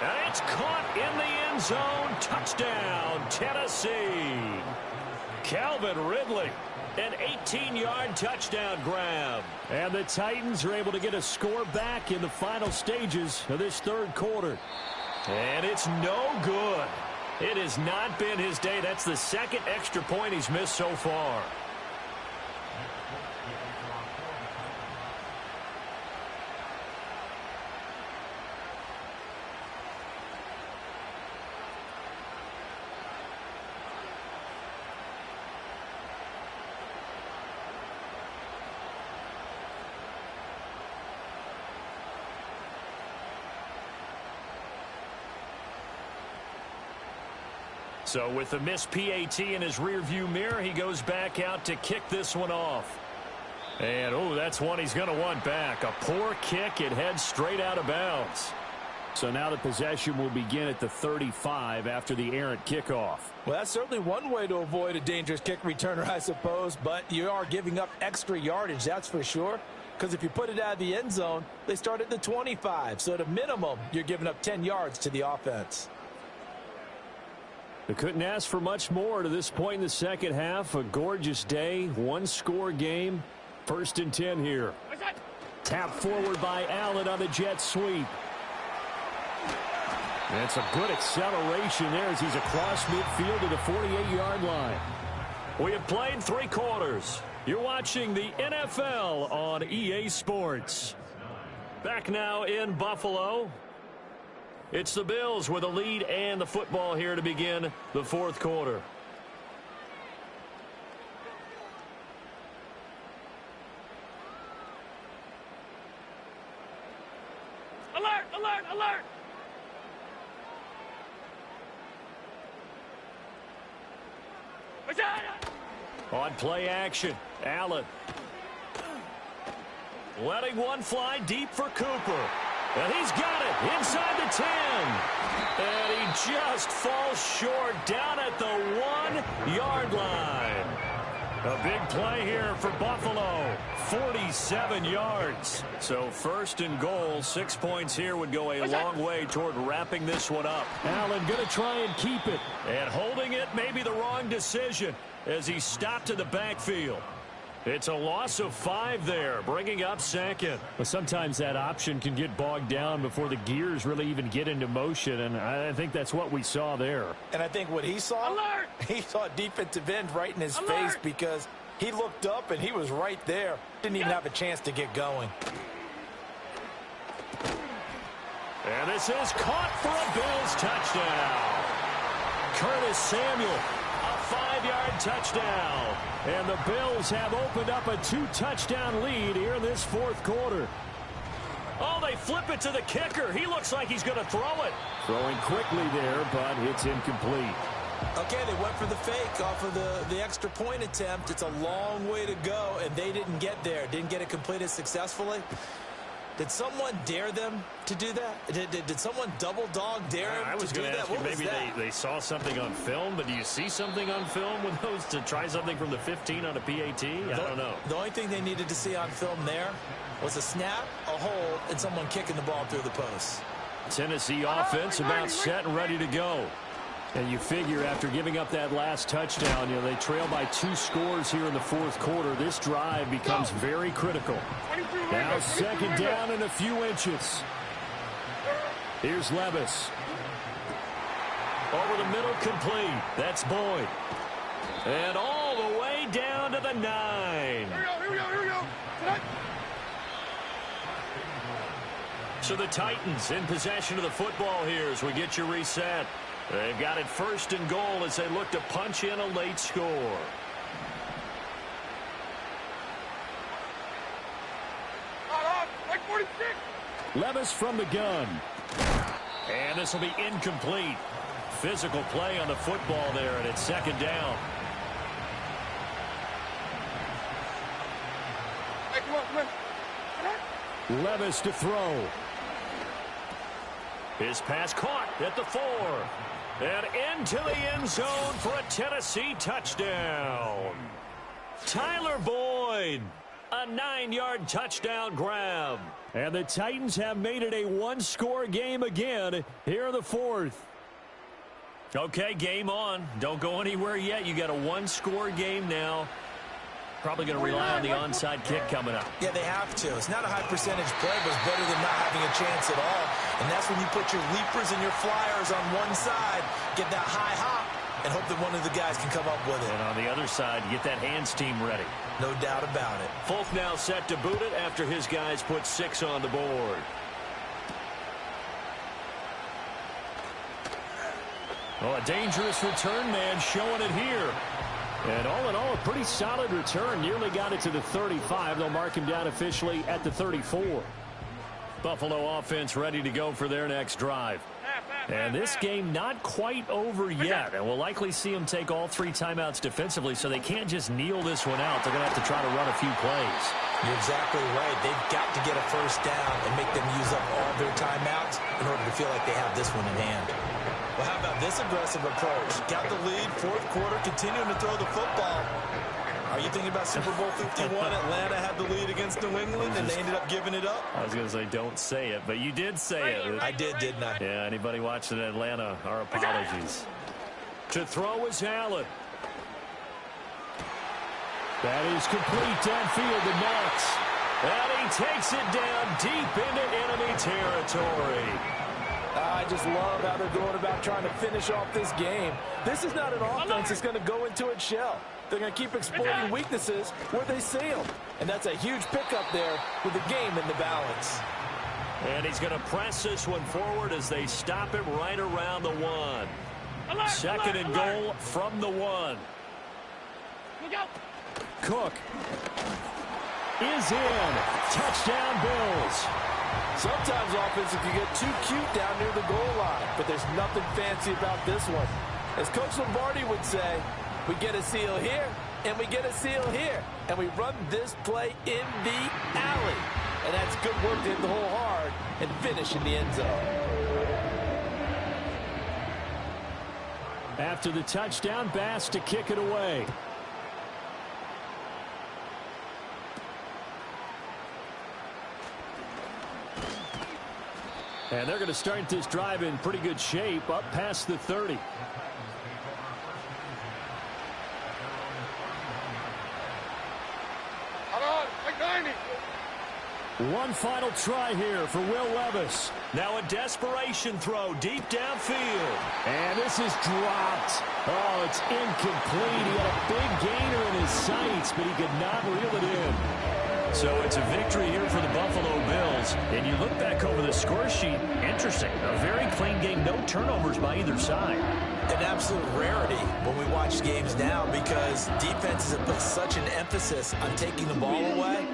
And it's caught in the end zone. Touchdown, Tennessee. Calvin Ridley. An 18-yard touchdown grab. And the Titans are able to get a score back in the final stages of this 3rd quarter. And it's no good. It has not been his day. That's the 2nd extra point he's missed so far. So with the missed PAT in his rearview mirror, he goes back out to kick this one off. And, oh, that's one he's going to want back. A poor kick. It heads straight out of bounds. So now the possession will begin at the 35 after the errant kickoff. Well, that's certainly one way to avoid a dangerous kick returner, I suppose. But you are giving up extra yardage, that's for sure. Because if you put it out of the end zone, they start at the 25. So at a minimum, you're giving up 10 yards to the offense. They couldn't ask for much more to this point in the second half. A gorgeous day, one-score game. 1st and 10 here. Tap forward by Allen on the jet sweep. That's a good acceleration there as he's across midfield to the 48-yard line. We have played 3 quarters. You're watching the NFL on EA Sports. Back now in Buffalo. It's the Bills with a lead and the football here to begin the 4th quarter. Alert! Alert! Alert! On play action, Allen. Letting one fly deep for Cooper. And he's got it inside the 10. And he just falls short down at the 1-yard line. A big play here for Buffalo. 47 yards. So 1st and goal, 6 points here would go a long way toward wrapping this one up. Allen going to try and keep it. And holding it may be the wrong decision as he stopped in the backfield. It's a loss of 5 there, bringing up 2nd. Well, sometimes that option can get bogged down before the gears really even get into motion, and I think that's what we saw there. And I think what he saw, he saw a defensive end right in his face because he looked up and he was right there. Didn't even have a chance to get going. And this is caught for a Bills touchdown. Curtis Samuel. 5-yard touchdown. And the Bills have opened up a 2-touchdown lead here in this 4th quarter. Oh, they flip it to the kicker. He looks like he's going to throw it. Throwing quickly there, but it's incomplete. Okay, they went for the fake off of the extra point attempt. It's a long way to go, and they didn't get there. Didn't get it completed successfully. Did someone dare them to do that? Did someone double dog dare him I was to do going to that? ask you, What was maybe that? they saw something on film, but do you see something on film with those to try something from the 15 on a PAT? I don't know. The only thing they needed to see on film there was a snap, a hold, and someone kicking the ball through the post. Tennessee offense about set and ready to go. And you figure after giving up that last touchdown, they trail by 2 scores here in the fourth quarter. This drive becomes very critical. Now second down and a few inches. Here's Levis. Over the middle, complete. That's Boyd. And all the way down to the 9. Here we go. Tonight. So the Titans in possession of the football here as we get you reset. They've got it first and goal as they look to punch in a late score. Like 46. Levis from the gun. And this will be incomplete. Physical play on the football there, and it's second down. Hey, come on. Levis to throw. His pass caught at the 4. And into the end zone for a Tennessee touchdown. Tyler Boyd, a 9-yard touchdown grab. And the Titans have made it a 1-score game again here in the fourth. Okay, game on. Don't go anywhere yet. You got a 1-score game now. Probably going to rely on the onside kick coming up. Yeah, they have to. It's not a high percentage play, but it's better than not having a chance at all. And that's when you put your leapers and your flyers on one side, get that high hop, and hope that one of the guys can come up with it. And on the other side, get that hands team ready. No doubt about it. Folk now set to boot it after his guys put 6 on the board. Oh, a dangerous return man showing it here. And all in all, a pretty solid return. Nearly got it to the 35. They'll mark him down officially at the 34. Buffalo offense ready to go for their next drive. And this game not quite over yet. And we'll likely see them take all 3 timeouts defensively, so they can't just kneel this one out. They're going to have to try to run a few plays. You're exactly right. They've got to get a first down and make them use up all their timeouts in order to feel like they have this one in hand. Well, how about this aggressive approach? Got the lead, fourth quarter, continuing to throw the football. Are you thinking about Super Bowl 51? Atlanta had the lead against New England, and they ended up giving it up? I was going to say, don't say it, but you did say it. I did, didn't I? Yeah, anybody watching Atlanta, our apologies. To throw is Allen. That is complete downfield to Knox. And he takes it down deep into enemy territory. I just love how they're going about trying to finish off this game. This is not an offense that's going to go into its shell. They're going to keep exploiting weaknesses where they see them. And that's a huge pickup there with the game in the balance. And he's going to press this one forward as they stop it right around the 1. Second and goal from the 1. Look out. Cook is in. Touchdown, Bills. Sometimes offenses can get too cute down near the goal line, but there's nothing fancy about this one. As Coach Lombardi would say, we get a seal here, and we get a seal here, and we run this play in the alley. And that's good work to hit the hole hard and finish in the end zone. After the touchdown, Bass to kick it away. And they're going to start this drive in pretty good shape, up past the 30. Hold on. Like 90. One final try here for Will Levis. Now a desperation throw deep downfield. And this is dropped. Oh, it's incomplete. He had a big gainer in his sights, but he could not reel it in. So it's a victory here for the Buffalo Bills. And you look back over the score sheet, interesting. A very clean game, no turnovers by either side. An absolute rarity when we watch games now because defenses have put such an emphasis on taking the ball away.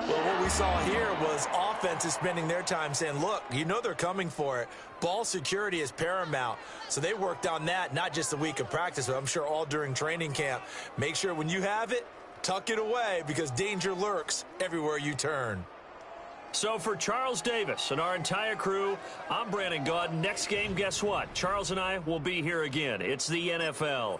Well, what we saw here was offenses spending their time saying, look, you know they're coming for it. Ball security is paramount. So they worked on that, not just a week of practice, but I'm sure all during training camp. Make sure when you have it, tuck it away because danger lurks everywhere you turn. So for Charles Davis and our entire crew, I'm Brandon Gaudin. Next game, guess what? Charles and I will be here again. It's the NFL.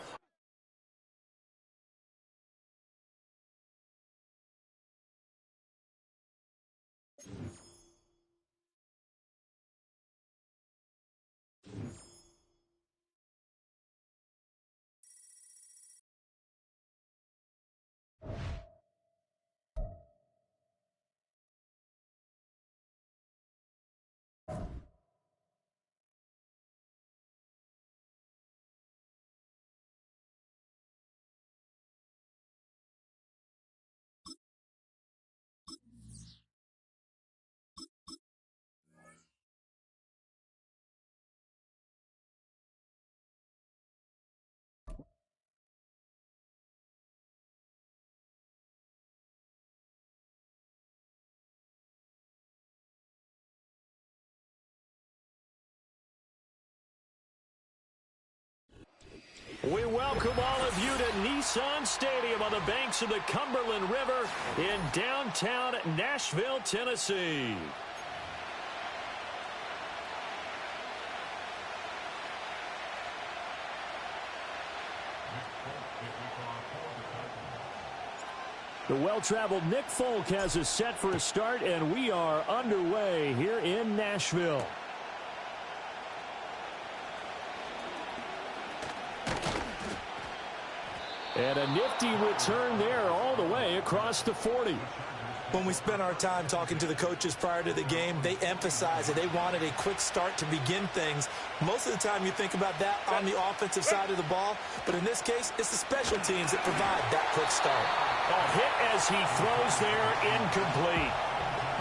We welcome all of you to Nissan Stadium on the banks of the Cumberland River in downtown Nashville, Tennessee. The well-traveled Nick Folk has us set for a start, and we are underway here in Nashville. And a nifty return there all the way across the 40. When we spent our time talking to the coaches prior to the game, they emphasized that they wanted a quick start to begin things. Most of the time you think about that on the offensive side of the ball, but in this case, it's the special teams that provide that quick start. A hit as he throws there, incomplete.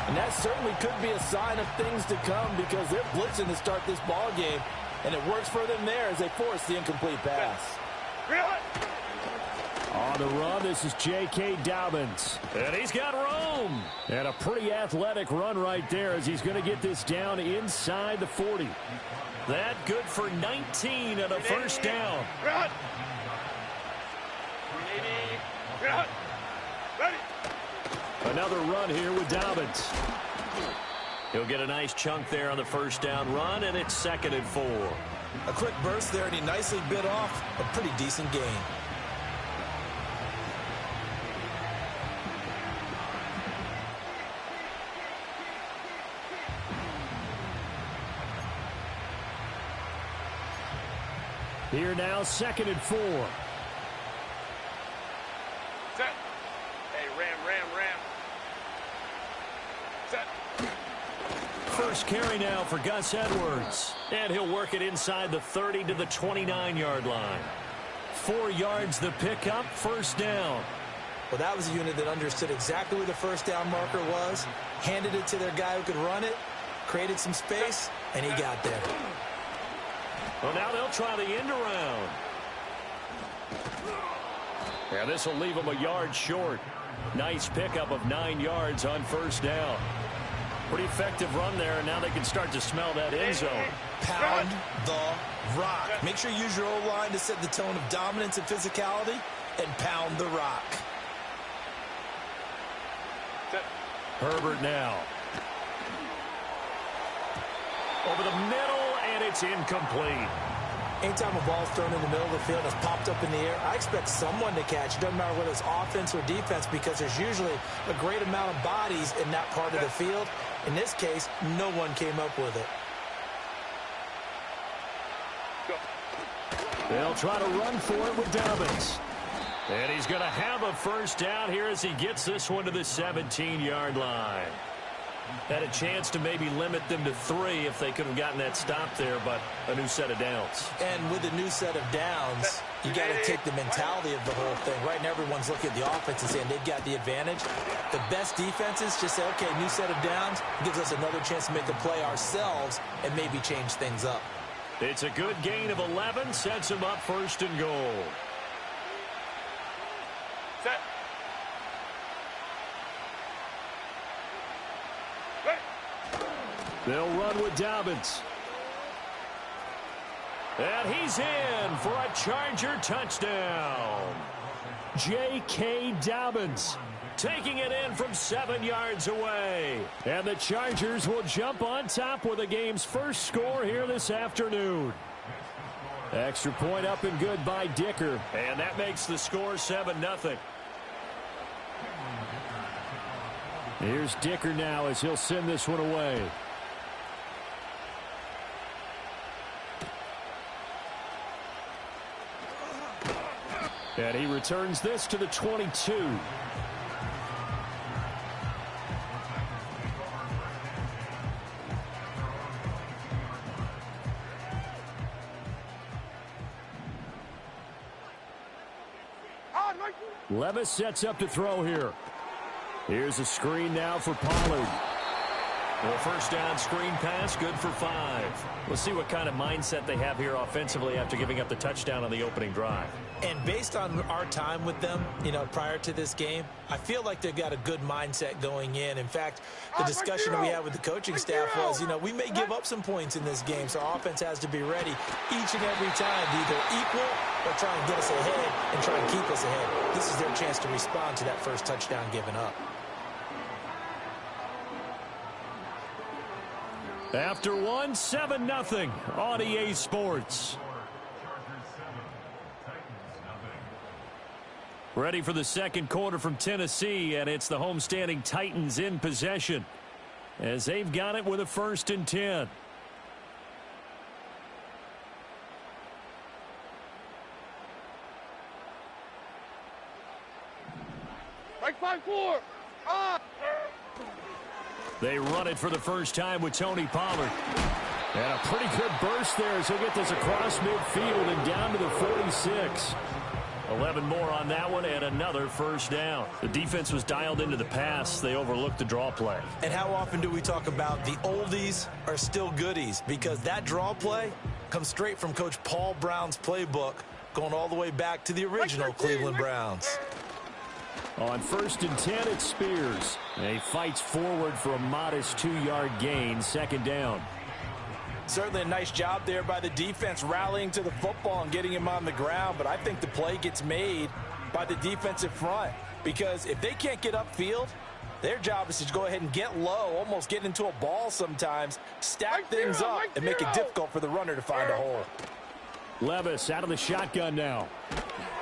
And that certainly could be a sign of things to come because they're blitzing to start this ball game, and it works for them there as they force the incomplete pass. On the run, this is J.K. Dobbins. And he's got room. And a pretty athletic run right there as he's going to get this down inside the 40. That good for 19 and a first down. Another run here with Dobbins. He'll get a nice chunk there on the first down run, and it's 2nd and 4. A quick burst there, and he nicely bit off a pretty decent gain. Here now, 2nd and 4. Set. Hey, ram. Set. First carry now for Gus Edwards. And he'll work it inside the 30 to the 29-yard line. 4 yards the pickup, first down. Well, that was a unit that understood exactly where the first down marker was, handed it to their guy who could run it, created some space, and he got there. Well, now they'll try the end around. Yeah, this will leave them a yard short. Nice pickup of 9 yards on first down. Pretty effective run there, and now they can start to smell that end zone. Pound the rock. Make sure you use your O-line to set the tone of dominance and physicality, and pound the rock. Herbert now. Over the middle, and it's incomplete. Anytime a ball's thrown in the middle of the field and it's popped up in the air, I expect someone to catch. It doesn't matter whether it's offense or defense because there's usually a great amount of bodies in that part of the field. In this case, no one came up with it. They'll try to run for it with Dobbins. And he's going to have a first down here as he gets this one to the 17-yard line. Had a chance to maybe limit them to 3 if they could have gotten that stop there, but a new set of downs. And with a new set of downs, you got to take the mentality of the whole thing. Right now, everyone's looking at the offense and saying they've got the advantage. The best defenses just say, okay, new set of downs gives us another chance to make a play ourselves and maybe change things up. It's a good gain of 11, sets them up 1st and goal. Set. They'll run with Dobbins. And he's in for a Charger touchdown. J.K. Dobbins. taking it in from 7 yards away. And the Chargers will jump on top with the game's first score here this afternoon. Extra point up and good by Dicker. And that makes the score 7-0. Here's Dicker now as he'll send this one away. And he returns this to the 22. Levis sets up to throw here. Here's a screen now for Pollard. Well, first down screen pass, good for 5. We'll see what kind of mindset they have here offensively after giving up the touchdown on the opening drive. And based on our time with them, prior to this game, I feel like they've got a good mindset going in. In fact, the discussion that we had with the coaching staff was, we may give up some points in this game, so our offense has to be ready each and every time to either equal or try and get us ahead and try and keep us ahead. This is their chance to respond to that first touchdown given up. After 7-0 on EA Sports. Ready for the second quarter from Tennessee, and it's the homestanding Titans in possession as they've got it with a 1st and 10. Break 5-4. They run it for the first time with Tony Pollard. And a pretty good burst there as he'll get this across midfield and down to the 46. 11 more on that one and another first down. The defense was dialed into the pass. They overlooked the draw play. And how often do we talk about the oldies are still goodies? Because that draw play comes straight from Coach Paul Brown's playbook, going all the way back to the original Cleveland Browns. On 1st and 10, it's Spears. And he fights forward for a modest 2-yard gain, 2nd down. Certainly a nice job there by the defense rallying to the football and getting him on the ground, but I think the play gets made by the defensive front because if they can't get upfield, their job is to go ahead and get low, almost get into a ball sometimes, stack things up, and make it difficult for the runner to find a hole. Levis out of the shotgun now.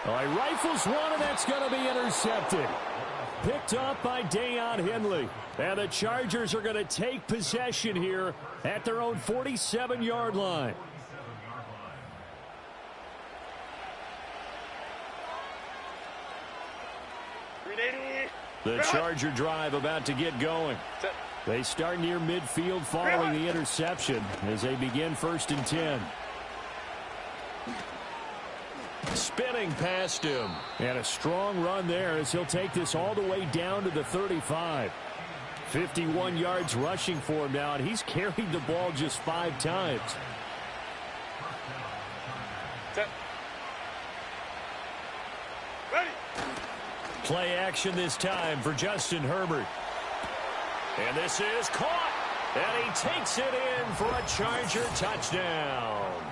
Oh, he rifles one, and that's going to be intercepted. Picked up by Deion Henley. And the Chargers are going to take possession here at their own 47-yard line. The Charger drive about to get going. They start near midfield following the interception as they begin 1st and 10. Spinning past him. And a strong run there as he'll take this all the way down to the 35. 51 yards rushing for him now, and he's carried the ball just 5 times. Set. Ready. Play action this time for Justin Herbert. And this is caught. And he takes it in for a Charger touchdown.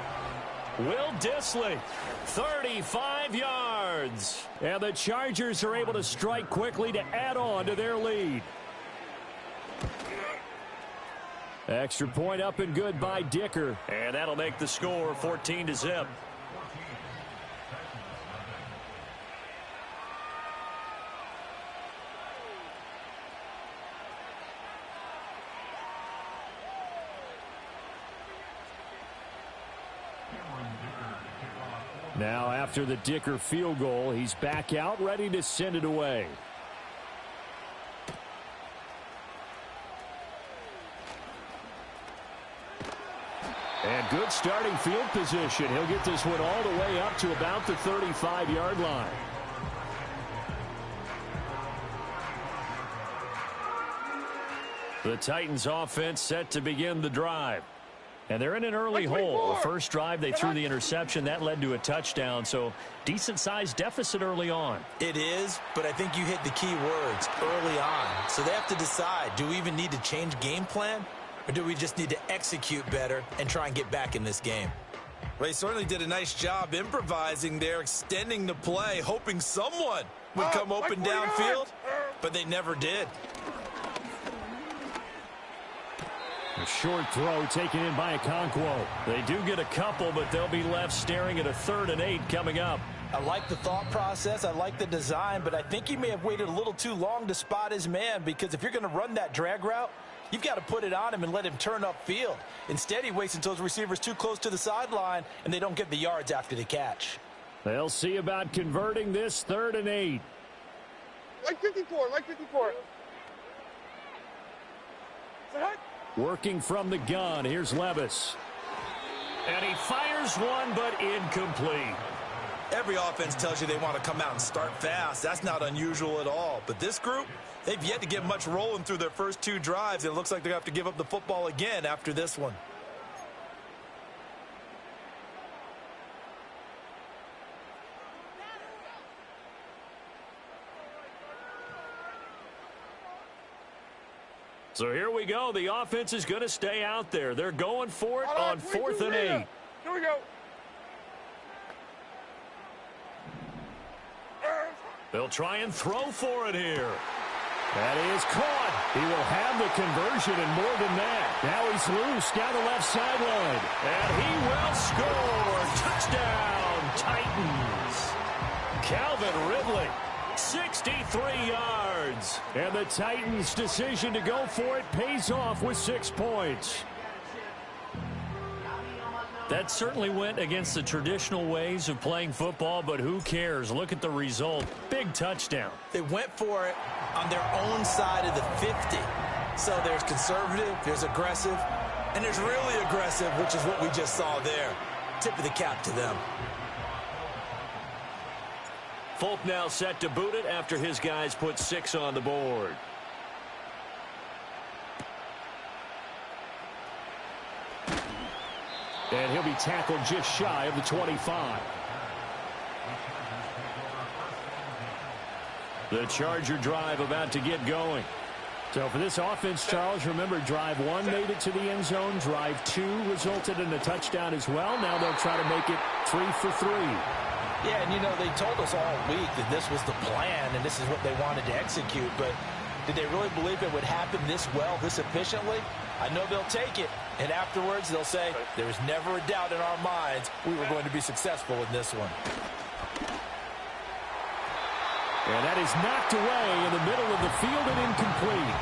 Will Dissly, 35 yards. And the Chargers are able to strike quickly to add on to their lead. Extra point up and good by Dicker. And that'll make the score 14-0. Now after the Dicker field goal, he's back out ready to send it away. And good starting field position. He'll get this one all the way up to about the 35-yard line. The Titans offense set to begin the drive. And they're in an early hole. The first drive, they threw the interception. That led to a touchdown, so decent-sized deficit early on. It is, but I think you hit the key words early on. So they have to decide, do we even need to change game plan, or do we just need to execute better and try and get back in this game? Well, he certainly did a nice job improvising there, extending the play, hoping someone would come open downfield. but they never did. A short throw taken in by Okonkwo. They do get a couple, but they'll be left staring at a 3rd and 8 coming up. I like the thought process. I like the design, but I think he may have waited a little too long to spot his man, because if you're going to run that drag route, you've got to put it on him and let him turn upfield. Instead, he waits until his receiver's too close to the sideline, and they don't get the yards after the catch. They'll see about converting this 3rd and 8. Like 54, like 54. Set. Working from the gun, here's Levis. And he fires one, but incomplete. Every offense tells you they want to come out and start fast. That's not unusual at all. But this group, they've yet to get much rolling through their first 2 drives. It looks like they're going to have to give up the football again after this one. So here we go. The offense is going to stay out there. They're going for it on 4th and 8. Here we go. They'll try and throw for it here. That is caught. He will have the conversion and more than that. Now he's loose down the left sideline. And he will score. Touchdown, Titans. Calvin Ridley, 63 yards. And the Titans' decision to go for it pays off with 6 points. That certainly went against the traditional ways of playing football, but who cares? Look at the result. Big touchdown. They went for it on their own side of the 50. So there's conservative, there's aggressive, and there's really aggressive, which is what we just saw there. Tip of the cap to them. Folk now set to boot it after his guys put 6 on the board. And he'll be tackled just shy of the 25. The Charger drive about to get going. So for this offense, Charles, remember drive 1 made it to the end zone. Drive 2 resulted in a touchdown as well. Now they'll try to make it 3 for 3. Yeah, and you know, they told us all week that this was the plan and this is what they wanted to execute, but did they really believe it would happen this well, this efficiently? I know they'll take it, and afterwards they'll say, there was never a doubt in our minds we were going to be successful in this one. And that is knocked away in the middle of the field and incomplete.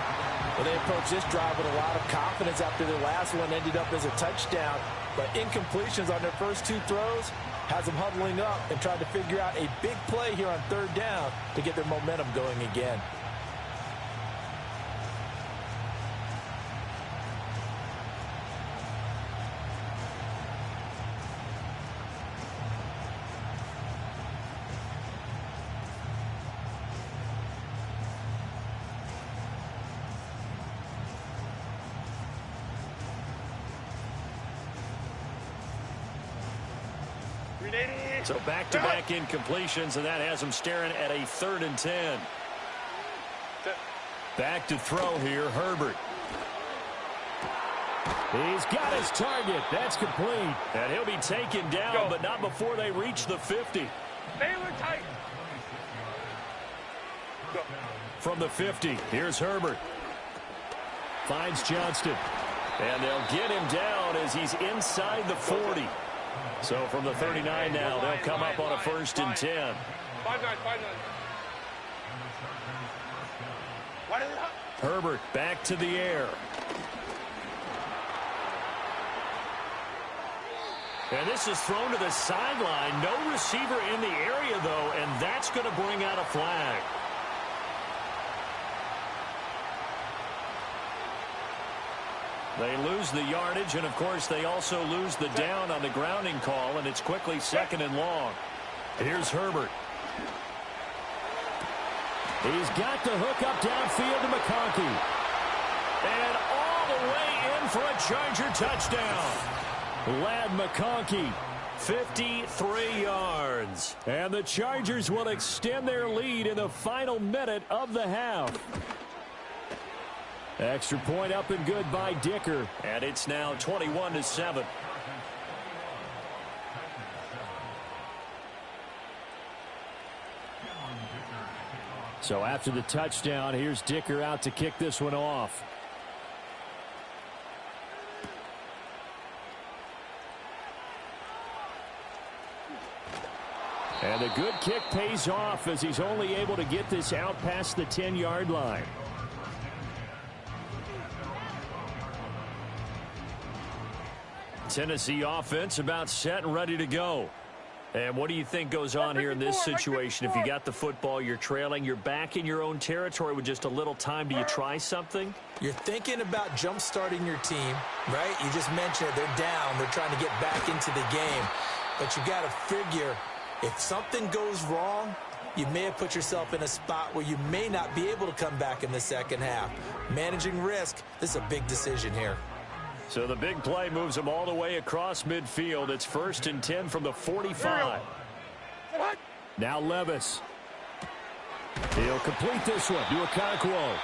Well, they approached this drive with a lot of confidence after their last one ended up as a touchdown, but incompletions on their first 2 throws has them huddling up and trying to figure out a big play here on 3rd down to get their momentum going again. So back-to-back incompletions, and that has them staring at a 3rd and 10. Back to throw here, Herbert. He's got his target. That's complete. And he'll be taken down, but not before they reach the 50. Baylor tight. Go. From the 50, here's Herbert. Finds Johnston. And they'll get him down as he's inside the 40. So from the 39 now, they'll come up on a 1st and 10. 5-9. Herbert back to the air. And this is thrown to the sideline. No receiver in the area, though, and that's going to bring out a flag. They lose the yardage, and, of course, they also lose the down on the grounding call, and it's quickly 2nd and long. Here's Herbert. He's got the hook up downfield to McConkey. And all the way in for a Charger touchdown. Ladd McConkey. 53 yards. And the Chargers will extend their lead in the final minute of the half. Extra point up and good by Dicker. And it's now 21-7. So after the touchdown, here's Dicker out to kick this one off. And a good kick pays off as he's only able to get this out past the 10-yard line. Tennessee offense about set and ready to go. And what do you think goes on here in this situation? If you got the football, you're trailing, you're back in your own territory with just a little time. Do you try something? You're thinking about jump-starting your team, right? You just mentioned it. They're down. They're trying to get back into the game. But you got to figure if something goes wrong, you may have put yourself in a spot where you may not be able to come back in the second half. Managing risk, this is a big decision here. So the big play moves them all the way across midfield. It's 1st and 10 from the 45. Now Levis. He'll complete this one to Okonkwo.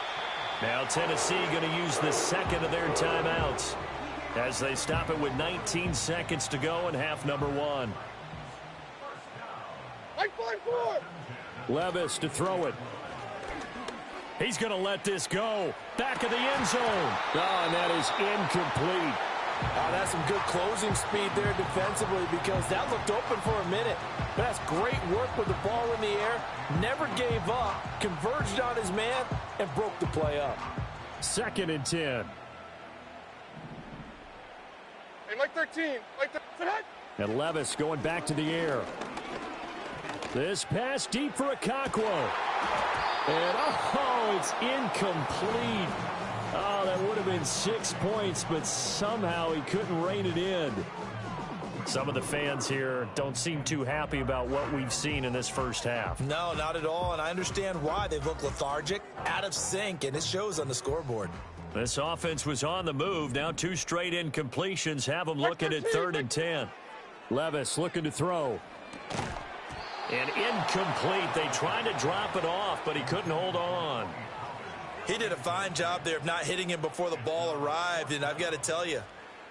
Now Tennessee going to use the second of their timeouts as they stop it with 19 seconds to go in half number 1. Levis to throw it. He's going to let this go. Back of the end zone. Oh, and that is incomplete. Oh, that's some good closing speed there defensively because that looked open for a minute. But that's great work with the ball in the air. Never gave up, converged on his man, and broke the play up. 2nd and 10. Hey, Mike 13. Mike 13. And Levis going back to the air. This pass deep for Okonkwo. And, oh, it's incomplete. Oh, that would have been 6 points, but somehow he couldn't rein it in. Some of the fans here don't seem too happy about what we've seen in this first half. No, not at all, and I understand why. They look lethargic, out of sync, and it shows on the scoreboard. This offense was on the move. Now 2 straight incompletions have them looking at 3rd and 10. Levis looking to throw. And incomplete. They tried to drop it off, but he couldn't hold on. He did a fine job there of not hitting him before the ball arrived, and I've got to tell you,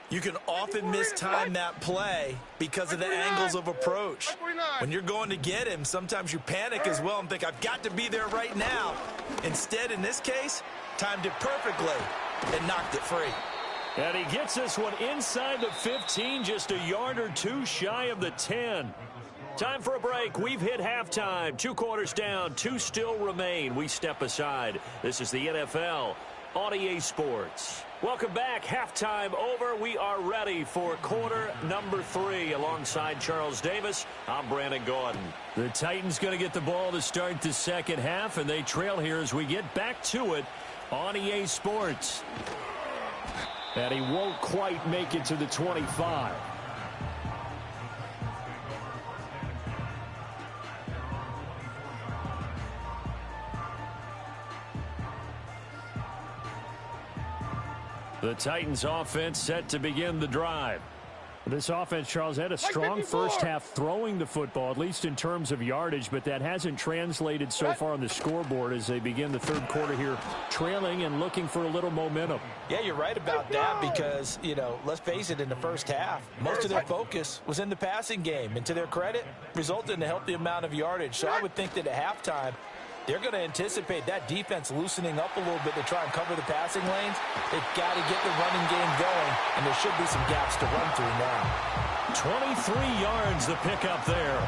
you can often mistime that play because of the angles of approach. When you're going to get him, sometimes you panic as well and think, I've got to be there right now. Instead, in this case, timed it perfectly and knocked it free. And he gets this one inside the 15, just a yard or 2 shy of the 10. Time for a break. We've hit halftime. 2 quarters down. 2 still remain. We step aside. This is the NFL on EA Sports. Welcome back. Halftime over. We are ready for quarter number 3. Alongside Charles Davis, I'm Brandon Gaudin. The Titans going to get the ball to start the second half, and they trail here as we get back to it on EA Sports. And he won't quite make it to the 25. The Titans offense set to begin the drive. This offense, Charles, had a strong first half throwing the football, at least in terms of yardage, but that hasn't translated so far on the scoreboard as they begin the third quarter here, trailing and looking for a little momentum. Yeah, you're right about that because, you know, let's face it, in the first half, most of their focus was in the passing game. And to their credit, resulted in a healthy amount of yardage. So I would think that at halftime, they're going to anticipate that defense loosening up a little bit to try and cover the passing lanes. They've got to get the running game going, and there should be some gaps to run through now. 23 yards the pickup there.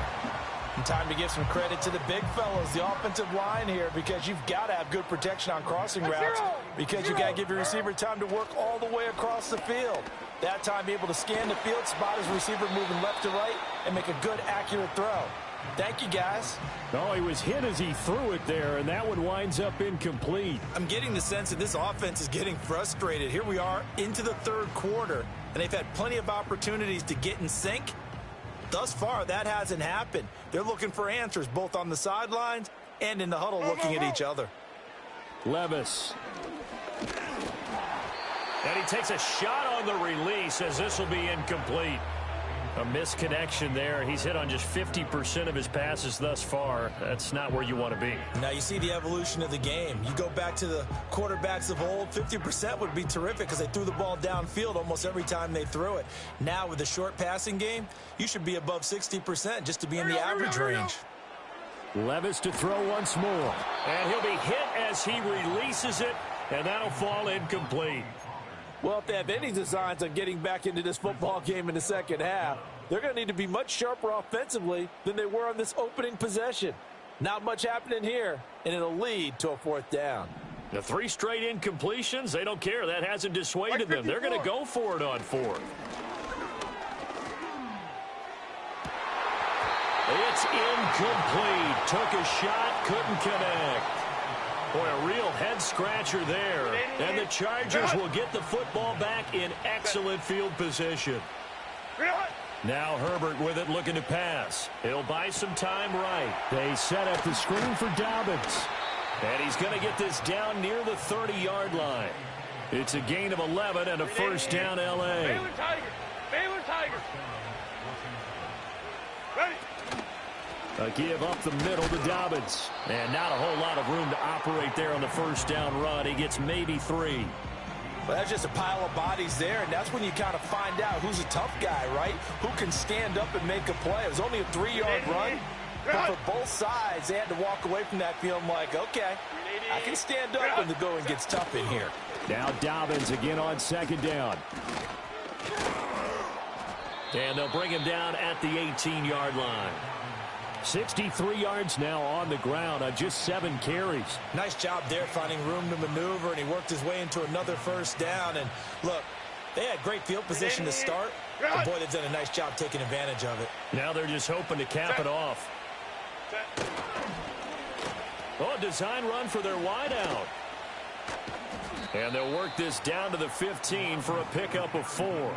And time to give some credit to the big fellas, the offensive line here, because you've got to have good protection on crossing routes because you've got to give your receiver time to work all the way across the field. That time, be able to scan the field, spot his receiver moving left to right, and make a good, accurate throw. Thank you, guys. Oh, he was hit as he threw it there, and that one winds up incomplete. I'm getting the sense that this offense is getting frustrated. Here we are into the third quarter, and they've had plenty of opportunities to get in sync. Thus far, that hasn't happened. They're looking for answers both on the sidelines and in the huddle looking at each other. Levis. And he takes a shot on the release as this will be incomplete. A misconnection there. He's hit on just 50% of his passes thus far. That's not where you want to be. Now you see the evolution of the game. You go back to the quarterbacks of old, 50% would be terrific because they threw the ball downfield almost every time they threw it. Now with the short passing game, you should be above 60% just to be in the average range. Levis to throw once more. And he'll be hit as he releases it, and that'll fall incomplete. Well, if they have any designs on getting back into this football game in the second half, they're going to need to be much sharper offensively than they were on this opening possession. Not much happening here, and it'll lead to a 4th down. The 3 straight incompletions, they don't care. That hasn't dissuaded them. They're going to go for it on 4th. It's incomplete. Took a shot, couldn't connect. Boy, a real head-scratcher there. And the Chargers will get the football back in excellent field position. Now Herbert with it, looking to pass. He'll buy some time right. They set up the screen for Dobbins. And he's going to get this down near the 30-yard line. It's a gain of 11 and a first down, L.A. Baylor Tigers. Baylor Tigers. Ready. A give up the middle to Dobbins. And not a whole lot of room to operate there on the first down run. He gets maybe 3. Well, that's just a pile of bodies there, and that's when you kind of find out who's a tough guy, right? Who can stand up and make a play. It was only a 3-yard run, but for both sides, they had to walk away from that feeling like, okay, I can stand up when the going gets tough in here. Now Dobbins again on second down. And they'll bring him down at the 18-yard line. 63 yards now on the ground on just 7 carries. Nice job there finding room to maneuver, and he worked his way into another first down. And look, they had great field position to start, but boy, they've done a nice job taking advantage of it. Now they're just hoping to cap it off. Oh, design run for their wideout. And they'll work this down to the 15 for a pickup of 4.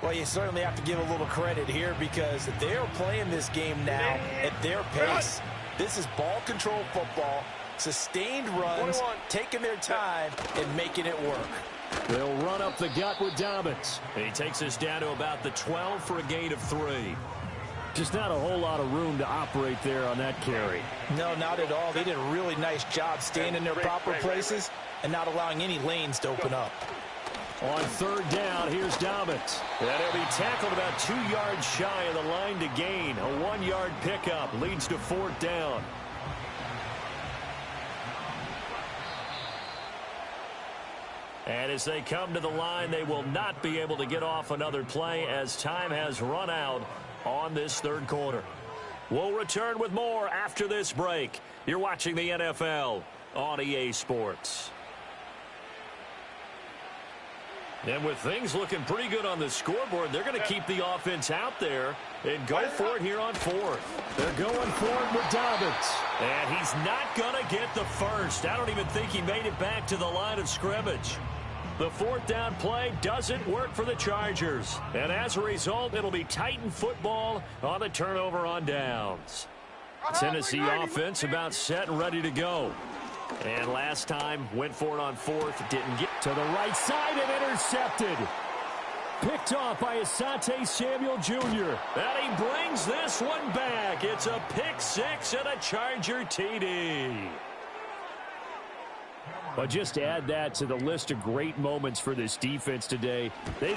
Well, you certainly have to give a little credit here because they're playing this game now at their pace. This is ball control football, sustained runs, taking their time, and making it work. They'll run up the gut with Dobbins. He takes us down to about the 12 for a gain of 3. Just not a whole lot of room to operate there on that carry. No, not at all. They did a really nice job staying in their proper places and not allowing any lanes to open up. On third down, here's Dobbins. And he'll be tackled about 2 yards shy of the line to gain. A 1-yard pickup leads to 4th down. And as they come to the line, they will not be able to get off another play as time has run out on this third quarter. We'll return with more after this break. You're watching the NFL on EA Sports. And with things looking pretty good on the scoreboard, they're going to keep the offense out there and go for it here on 4th. They're going for it with Dobbins. And he's not going to get the first. I don't even think he made it back to the line of scrimmage. The 4th down play doesn't work for the Chargers. And as a result, it'll be Titan football on the turnover on downs. Tennessee offense about set and ready to go. And last time, went for it on 4th, didn't get to the right side and intercepted. Picked off by Asante Samuel Jr. And he brings this one back. It's a pick 6 and a Charger TD. But just add that to the list of great moments for this defense today. They've